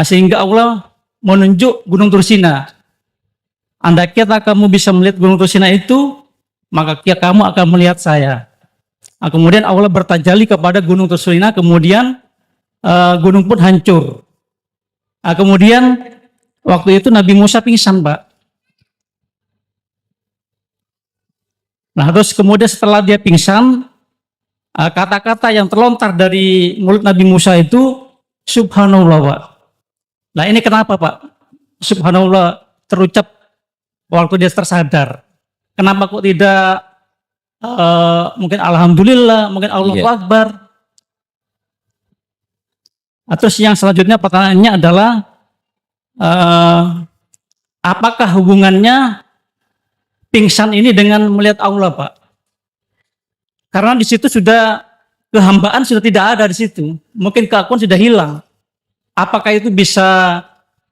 Speaker 4: sehingga Allah menunjuk Gunung Tursina. Andai kata kamu bisa melihat Gunung Tursina itu, maka kamu akan melihat saya. Nah, kemudian Allah bertajalli kepada Gunung Tursina, kemudian gunung pun hancur. Nah, kemudian waktu itu Nabi Musa pingsan, Pak. Nah, terus kemudian setelah dia pingsan, kata-kata yang terlontar dari mulut Nabi Musa itu, Subhanallah, Pak. Nah, ini kenapa, Pak? Subhanallah terucap waktu dia tersadar. Kenapa kok tidak mungkin Alhamdulillah, mungkin Allahu Akbar? Terus yang selanjutnya pertanyaannya adalah apakah hubungannya pingsan ini dengan melihat Allah, Pak? Karena di situ sudah kehambaan sudah tidak ada di situ. Mungkin keakuan sudah hilang. Apakah itu bisa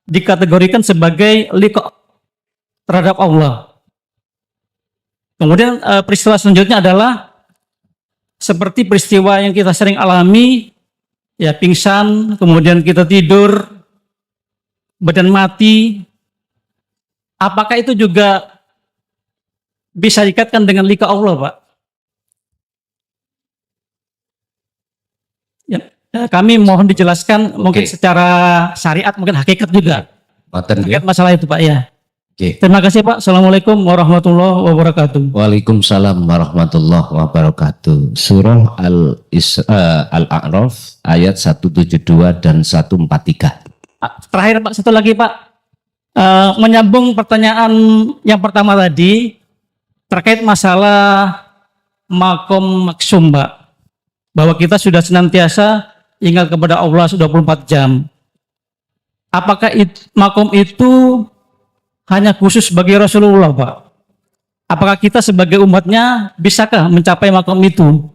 Speaker 4: dikategorikan sebagai liqa terhadap Allah? Kemudian peristiwa selanjutnya adalah seperti peristiwa yang kita sering alami, ya pingsan, kemudian kita tidur, badan mati. Apakah itu juga bisa dikaitkan dengan liqa Allah, Pak? Ya, kami mohon dijelaskan mungkin secara syariat, mungkin hakikat juga. Hakikat masalah itu, Pak, ya. Terima kasih, Pak. Assalamualaikum warahmatullahi wabarakatuh.
Speaker 2: Waalaikumsalam warahmatullahi wabarakatuh. Surah Al-A'raf ayat 172 dan 143.
Speaker 4: Terakhir, Pak, satu lagi, Pak. Menyambung pertanyaan yang pertama tadi terkait masalah makom maksum, Pak. Bahwa kita sudah senantiasa ingat kepada Allah 24 jam. Apakah makom itu hanya khusus bagi Rasulullah, Pak? Apakah kita sebagai umatnya bisakah mencapai makom itu?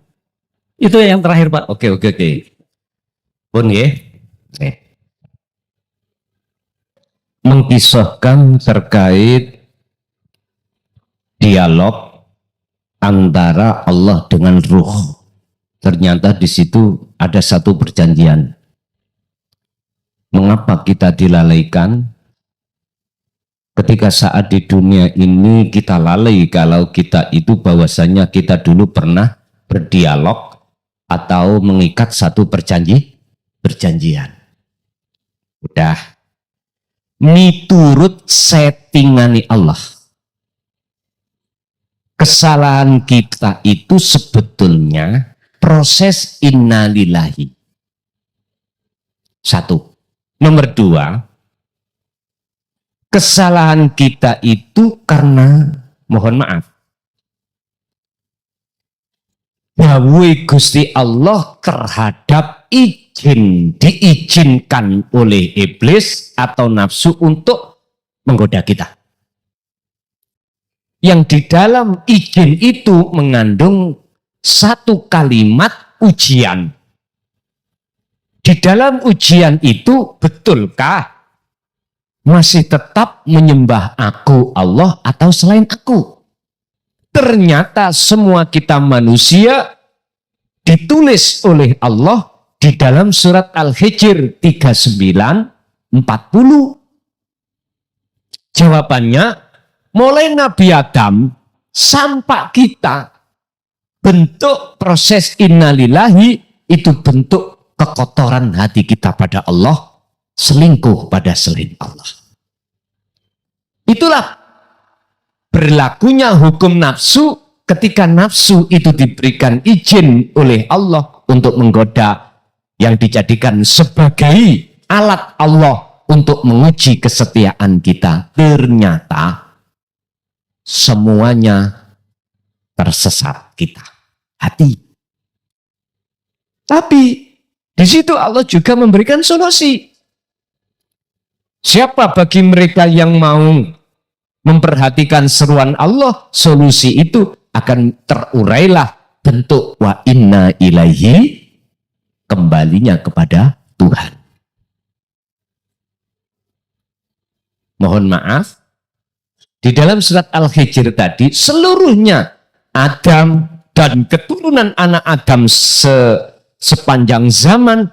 Speaker 4: Itu yang terakhir, Pak.
Speaker 2: Oke. Pun ya. Mengkisahkan terkait dialog antara Allah dengan ruh. Ternyata di situ ada satu perjanjian. Mengapa kita dilalaikan? Ketika saat di dunia ini kita lalai kalau kita itu bahwasanya kita dulu pernah berdialog atau mengikat satu perjanjian. Udah miturut settingani Allah. Kesalahan kita itu sebetulnya proses innalillahi. Satu. Nomor dua, kesalahan kita itu karena, mohon maaf, dawuh Gusti Allah terhadap diizinkan oleh iblis atau nafsu untuk menggoda kita. Yang di dalam izin itu mengandung satu kalimat ujian. Di dalam ujian itu, betulkah masih tetap menyembah aku Allah atau selain aku? Ternyata semua kita manusia ditulis oleh Allah di dalam surat Al-Hijr 39:40. Jawabannya, mulai Nabi Adam sampai kita, bentuk proses innalillahi itu bentuk kekotoran hati kita pada Allah, selingkuh pada selain Allah. Itulah berlakunya hukum nafsu ketika nafsu itu diberikan izin oleh Allah untuk menggoda yang dijadikan sebagai alat Allah untuk menguji kesetiaan kita. Ternyata semuanya tersesat kita. Hati. Tapi di situ Allah juga memberikan solusi. Siapa bagi mereka yang mau memperhatikan seruan Allah, solusi itu akan terurailah bentuk wa inna ilaihi, kembalinya kepada Tuhan. Mohon maaf, di dalam surat Al-Hijr tadi seluruhnya Adam dan keturunan anak Adam sepanjang zaman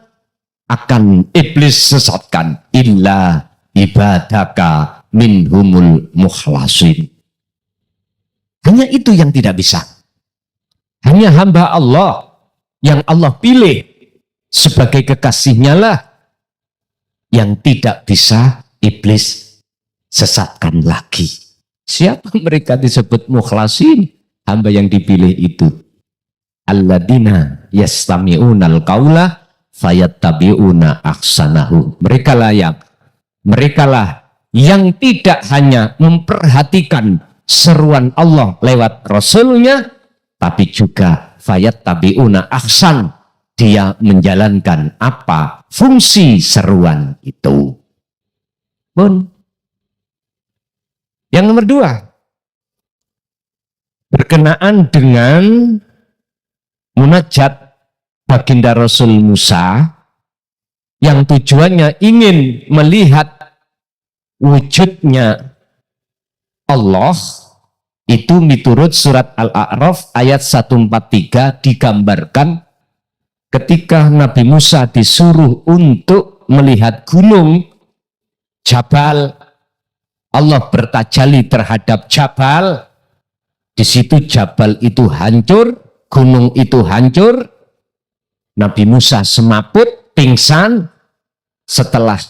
Speaker 2: akan iblis sesatkan, illa ibadaka minhumul mukhlasin. Hanya itu yang tidak bisa. Hanya hamba Allah yang Allah pilih sebagai kekasihnya lah yang tidak bisa iblis sesatkan lagi. Siapa mereka disebut mukhlasin? Hamba yang dipilih itu. Alladzina yastami'unal qaula fayattabi'una ahsanahu. Mereka lah yang tidak hanya memperhatikan seruan Allah lewat Rasulnya, tapi juga fayattabi'una ahsan. Dia menjalankan apa fungsi seruan itu. Pun. Yang nomor 2, berkenaan dengan munajat baginda Rasul Musa yang tujuannya ingin melihat wujudnya Allah, itu miturut surat Al-A'raf ayat 143 digambarkan ketika Nabi Musa disuruh untuk melihat gunung Jabal, Allah bertajalli terhadap Jabal. Di situ Jabal itu hancur, gunung itu hancur. Nabi Musa semaput, pingsan. Setelah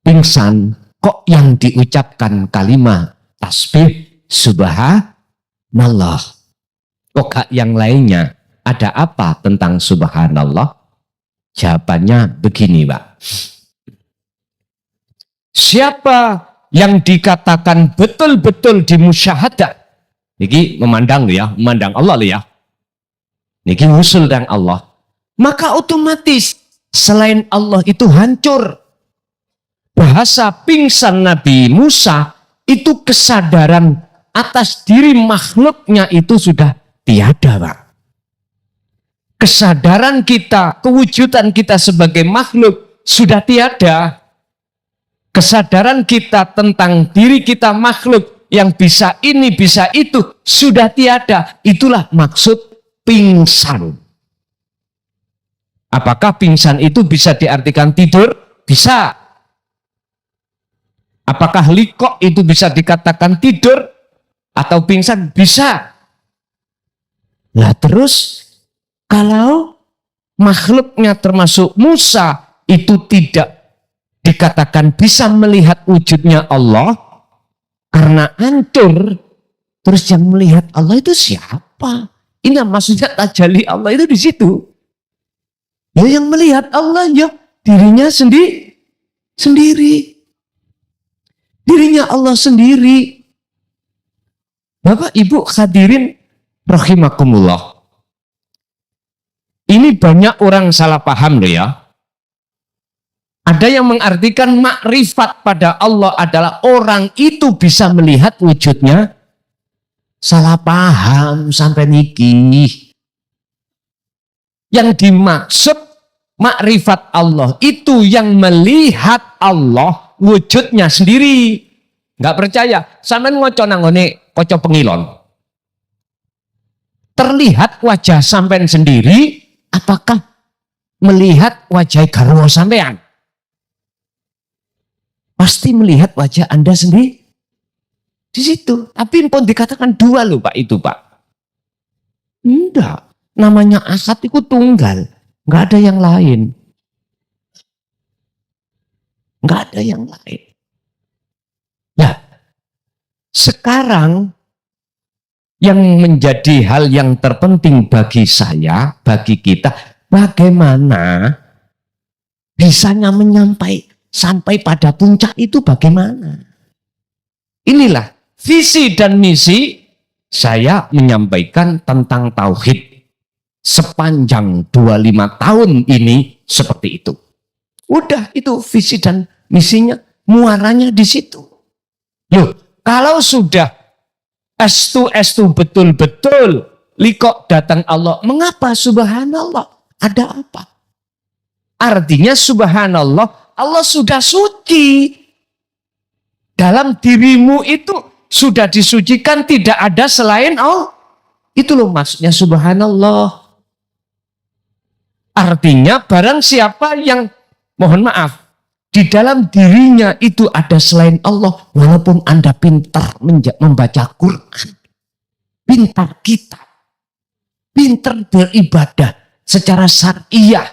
Speaker 2: pingsan, kok yang diucapkan kalimat tasbih subhanallah? Kok gak yang lainnya? Ada apa tentang subhanallah? Jawabannya begini, Pak. Siapa yang dikatakan betul-betul dimusyahadah, niki memandang lo ya, memandang Allah lo ya, niki usul dan Allah, maka otomatis selain Allah itu hancur. Bahasa pingsan Nabi Musa itu kesadaran atas diri makhluknya itu sudah tiada, Pak. Kesadaran kita, kewujudan kita sebagai makhluk sudah tiada. Kesadaran kita tentang diri kita makhluk yang bisa ini, bisa itu, sudah tiada. Itulah maksud pingsan. Apakah pingsan itu bisa diartikan tidur? Bisa. Apakah likok itu bisa dikatakan tidur atau pingsan? Bisa. Nah terus, kalau makhluknya termasuk Musa itu tidak dikatakan bisa melihat wujudnya Allah karena hancur, terus yang melihat Allah itu siapa? Ini maksudnya tajalli Allah itu di situ. Ya yang melihat Allah ya dirinya sendiri. Dirinya Allah sendiri. Bapak Ibu hadirin rahimakumullah. Ini banyak orang salah paham loh ya. Ada yang mengartikan makrifat pada Allah adalah orang itu bisa melihat wujudnya. Salah paham sampai niki. Yang dimaksud makrifat Allah itu yang melihat Allah wujudnya sendiri. Nggak percaya? Sampean ngoco nangone koco pengilon. Terlihat wajah sampean sendiri, apakah melihat wajah garwa sampean? Pasti melihat wajah Anda sendiri di situ. Tapi pun dikatakan dua loh Pak itu Pak. Enggak. Namanya ahad itu tunggal. Enggak ada yang lain. Enggak ada yang lain. Nah, sekarang yang menjadi hal yang terpenting bagi saya, bagi kita, bagaimana bisanya menyampaikan sampai pada puncak itu bagaimana? Inilah visi dan misi saya menyampaikan tentang tauhid sepanjang 25 tahun ini seperti itu. Udah itu visi dan misinya, muaranya di situ. Loh, Kalau sudah estu betul-betul likok datang Allah, mengapa subhanallah? Ada apa? Artinya subhanallah, Allah sudah suci. Dalam dirimu itu sudah disucikan, tidak ada selain Allah. Itu loh maksudnya subhanallah. Artinya barang siapa yang, mohon maaf, di dalam dirinya itu ada selain Allah, walaupun Anda pintar membaca Quran, pintar kitab, pintar beribadah secara syariah,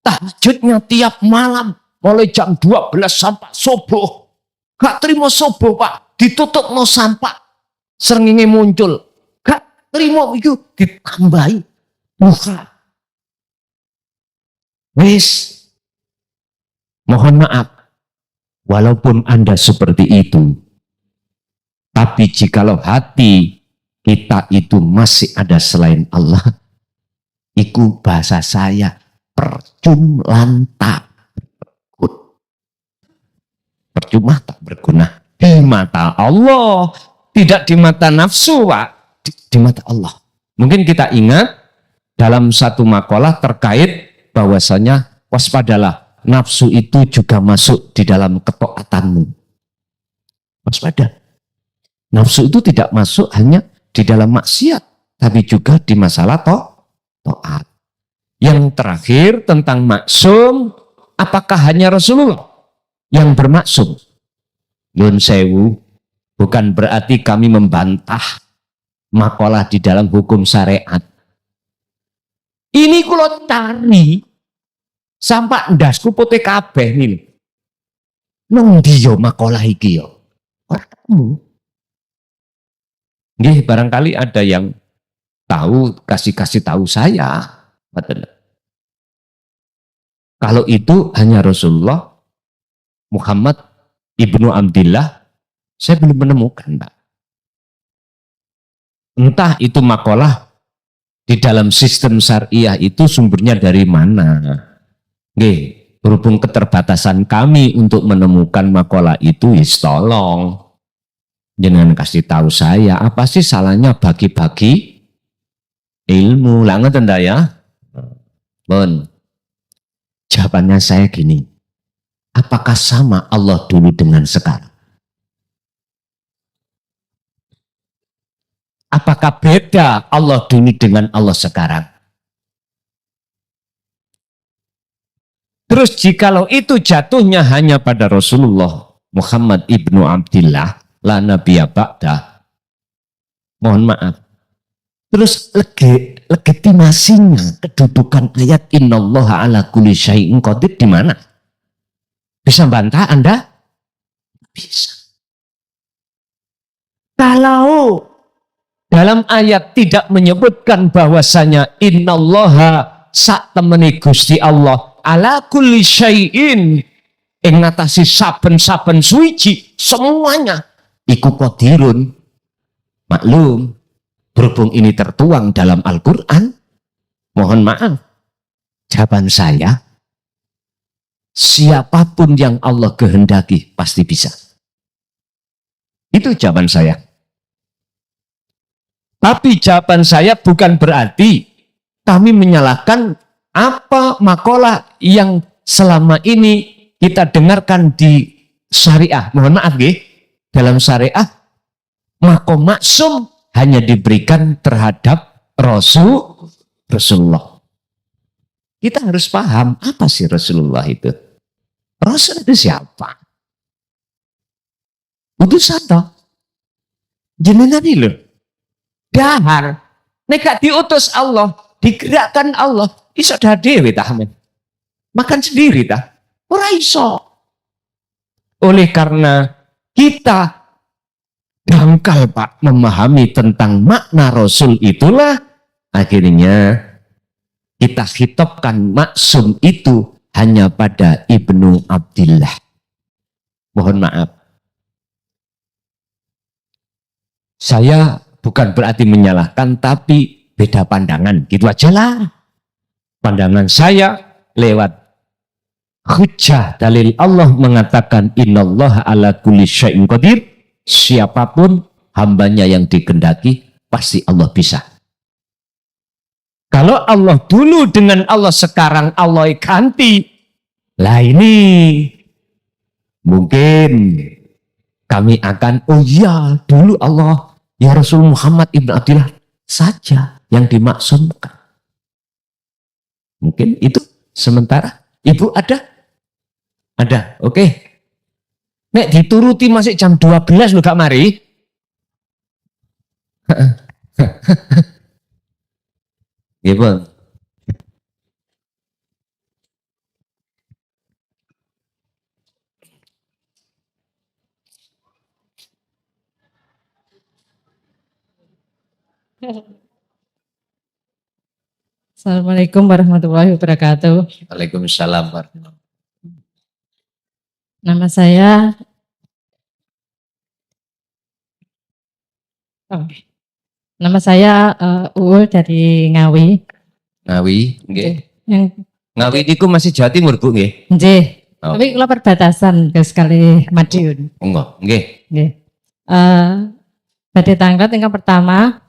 Speaker 2: tahajudnya tiap malam, mulai jam 12 sampai subuh, gak terima subuh Pak, ditutup no sampah, srengenge muncul, gak terima itu ditambahi muka. Wis, mohon maaf, walaupun Anda seperti itu, tapi jikalau hati kita itu masih ada selain Allah, itu bahasa saya percuma tak berguna di mata Allah, tidak di mata nafsu, Pak, di mata Allah. Mungkin kita ingat dalam satu makalah terkait bahwasanya waspadalah, nafsu itu juga masuk di dalam ketaatanmu. Waspada. Nafsu itu tidak masuk hanya di dalam maksiat, tapi juga di masalah taat. Yang terakhir tentang maksum, apakah hanya Rasulullah yang bermaksum? Yun sewu, bukan berarti kami membantah makalah di dalam hukum syariat. Ini kalau cari sampai ndasku putih kabeh nih. Nang ndi yo makalah iki yo? Ora ketemu. Nggih, barangkali ada yang tahu, kasih tahu saya. Kalau itu hanya Rasulullah Muhammad ibnu Abdillah, saya belum menemukan, Pak. Entah itu makalah di dalam sistem syariah itu sumbernya dari mana. Nggih, berhubung keterbatasan kami untuk menemukan makalah itu, tolong jangan kasih tahu saya apa sih salahnya bagi-bagi ilmu. Langat anda ya, Bon. Jawabannya saya gini, apakah sama Allah dulu dengan sekarang? Apakah beda Allah dulu dengan Allah sekarang? Terus jikalau itu jatuhnya hanya pada Rasulullah Muhammad ibnu Abdillah, la nabiyya ba'da, mohon maaf. Terus legitimasinya kedudukan ayat innallaha ala kulli syai'in qadir di mana? Bisa bantah Anda? Bisa. Kalau dalam ayat tidak menyebutkan bahwasanya innallaha sak temeni Gusti Allah ala kulli syai'in ing ngatasi saben-saben suci semuanya iku qadirun. Maklum, berhubung ini tertuang dalam Al-Qur'an, mohon maaf, jawaban saya, siapapun yang Allah kehendaki pasti bisa. Itu jawaban saya. Tapi jawaban saya bukan berarti kami menyalahkan apa makalah yang selama ini kita dengarkan di syariah. Mohon maaf, dalam syariah makom maksum hanya diberikan terhadap Rasulullah. Kita harus paham apa sih Rasulullah itu. Rasul itu siapa? Utusan toh. Jenengan ini loh. Dahar, nek gak diutus Allah, digerakkan Allah, iso dewe tah men. Makan sendiri tah. Ora iso. Oleh karena kita dangkal Pak memahami tentang makna Rasul, itulah akhirnya kita hitopkan maksum itu hanya pada Ibnu Abdillah. Mohon maaf. Saya bukan berarti menyalahkan, tapi beda pandangan. Gitu aja lah. Pandangan saya lewat hujjah dalil Allah mengatakan innallaha ala kulli syai'in qadir. Siapapun hambanya yang dikehendaki pasti Allah bisa. Kalau Allah dulu dengan Allah sekarang Allah ganti. Lah ini mungkin kami akan oh iya dulu Allah ya Rasul Muhammad ibn Abdullah saja yang dimaksumkan. Mungkin itu sementara. Ibu ada? Ada, oke. Nek dituruti masih jam 12 lho gak mari. Gimana?
Speaker 5: Assalamualaikum warahmatullahi wabarakatuh.
Speaker 2: Waalaikumsalam.
Speaker 5: Nama saya Nama saya Uul dari Ngawi.
Speaker 2: Ngawi, nggih.
Speaker 5: Yang
Speaker 2: Ngawi niku masih Jawa Timur, Bu, nggih.
Speaker 5: nggih.
Speaker 2: Oh.
Speaker 5: Tapi kalau perbatasan ke sekali Madiun.
Speaker 2: Enggak, nggih.
Speaker 5: Nggih. Badhe tangkat yang pertama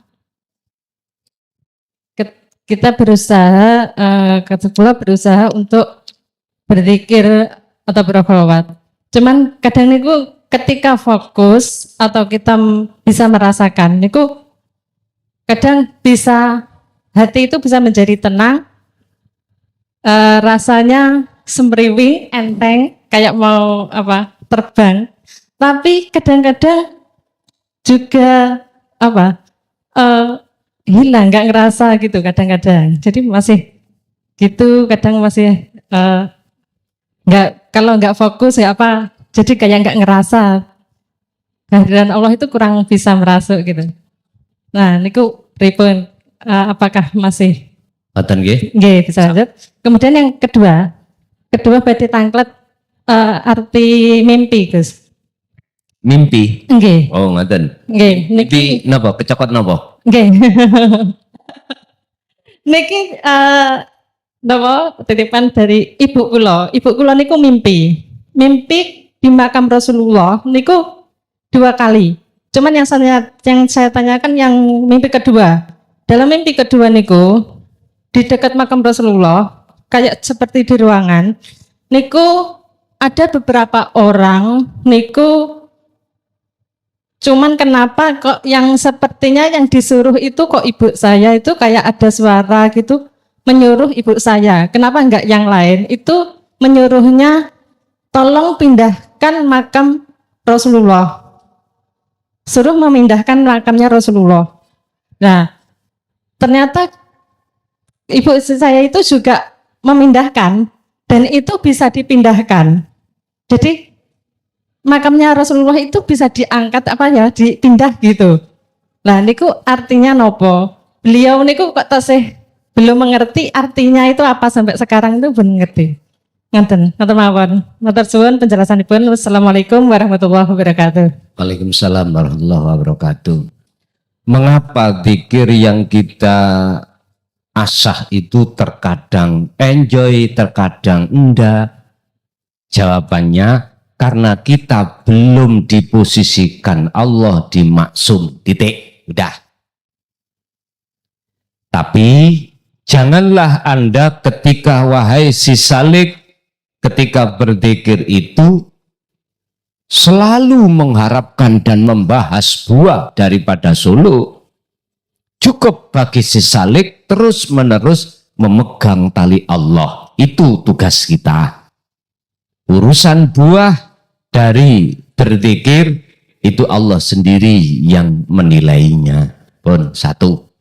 Speaker 5: kita berusaha kesekolah berusaha untuk berzikir atau berkholwat. Cuman kadang niku ketika fokus atau kita bisa merasakan niku kadang bisa hati itu bisa menjadi tenang, rasanya semriwi, enteng, kayak mau terbang. Tapi kadang-kadang juga hilang, nggak ngerasa gitu kadang-kadang. Jadi masih gitu, kadang masih kalau nggak fokus ya jadi kayak nggak ngerasa kehadiran Allah itu kurang bisa merasuk gitu. Nah, niku pripun apakah masih
Speaker 2: Ngoten nggih.
Speaker 5: nggih bisa lanjut. Kemudian yang kedua badhe tangklet arti mimpi, Gus.
Speaker 2: Mimpi.
Speaker 5: Nggih.
Speaker 2: Oh, ngoten.
Speaker 5: Nggih,
Speaker 2: Mimpi napa? Kecokot napa?
Speaker 5: nggih. Niki napa titipan dari ibu kula. Ibu kula niku mimpi di makam Rasulullah niku 2 kali. Cuman yang saya tanyakan yang mimpi kedua. Dalam mimpi kedua niku di dekat makam Rasulullah kayak seperti di ruangan niku ada beberapa orang niku, cuman kenapa kok yang sepertinya yang disuruh itu kok ibu saya itu kayak ada suara gitu menyuruh ibu saya. Kenapa enggak yang lain? Itu menyuruhnya tolong pindahkan makam Rasulullah. Suruh memindahkan makamnya Rasulullah. Nah, ternyata ibu saya itu juga memindahkan dan itu bisa dipindahkan. Jadi makamnya Rasulullah itu bisa diangkat dipindah gitu. Nah, niku artinya nopo? Beliau niku kok tasih belum mengerti artinya itu apa sampai sekarang itu belum ngerti. Ngaten mawon. Matur suwun penjelasanipun. Wassalamualaikum warahmatullahi wabarakatuh.
Speaker 2: Waalaikumsalam warahmatullahi wabarakatuh. Mengapa zikir yang kita asah itu terkadang enjoy, terkadang enggak? Jawabannya karena kita belum diposisikan Allah di maksum, titik, udah. Tapi janganlah Anda ketika wahai si salik, ketika berzikir itu selalu mengharapkan dan membahas buah daripada suluk. Cukup bagi si salik terus menerus memegang tali Allah. Itu tugas kita. Urusan buah dari berzikir itu Allah sendiri yang menilainya. Pun satu.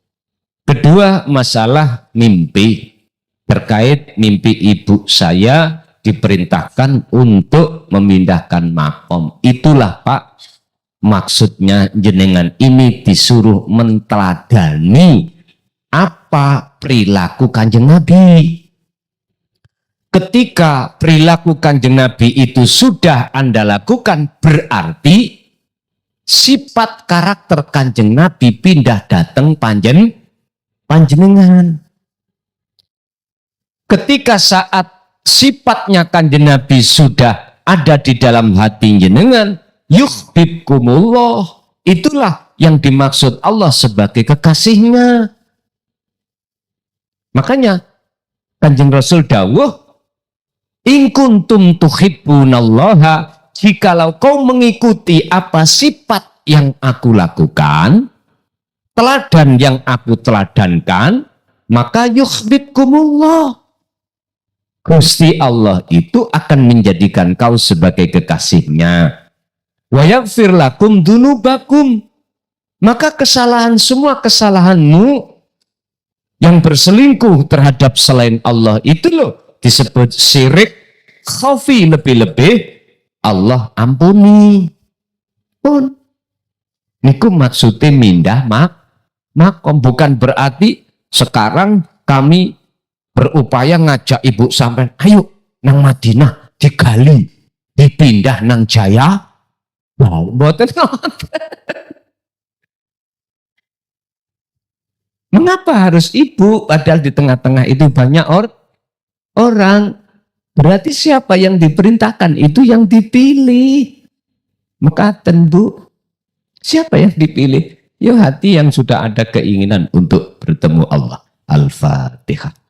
Speaker 2: Kedua, masalah mimpi. Terkait mimpi ibu saya diperintahkan untuk memindahkan makom. Itulah Pak, maksudnya jenengan ini disuruh menteladani apa perilaku Kanjeng Nabi. Ketika perilaku Kanjeng Nabi itu sudah Anda lakukan, berarti sifat karakter Kanjeng Nabi pindah datang panjenengan. Ketika saat sifatnya kanjeng Nabi sudah ada di dalam hati jenengan, yuhibbukumullah, itulah yang dimaksud Allah sebagai kekasihnya. Makanya kanjeng Rasul dawuh, in kuntum tuhibbunallaha, jikalau kau mengikuti apa sifat yang aku lakukan, teladan yang aku teladankan, maka yuhibbukumullah, Gusti Allah itu akan menjadikan kau sebagai kekasihnya. Wa yaghfir lakum dunubakum, maka semua kesalahanmu yang berselingkuh terhadap selain Allah itu loh disebut syirik khafi, lebih-lebih Allah ampuni. Pun niku maksudnya mindah makom, bukan berarti sekarang kami berupaya ngajak ibu sampai ayo nang Madinah digali dipindah nang Jaya. Wow, mboten. Mengapa harus ibu padahal di tengah-tengah itu banyak orang? Berarti siapa yang diperintahkan itu yang dipilih. Maka tentu siapa yang dipilih? Ya hati yang sudah ada keinginan untuk bertemu Allah. Al-Fatihah.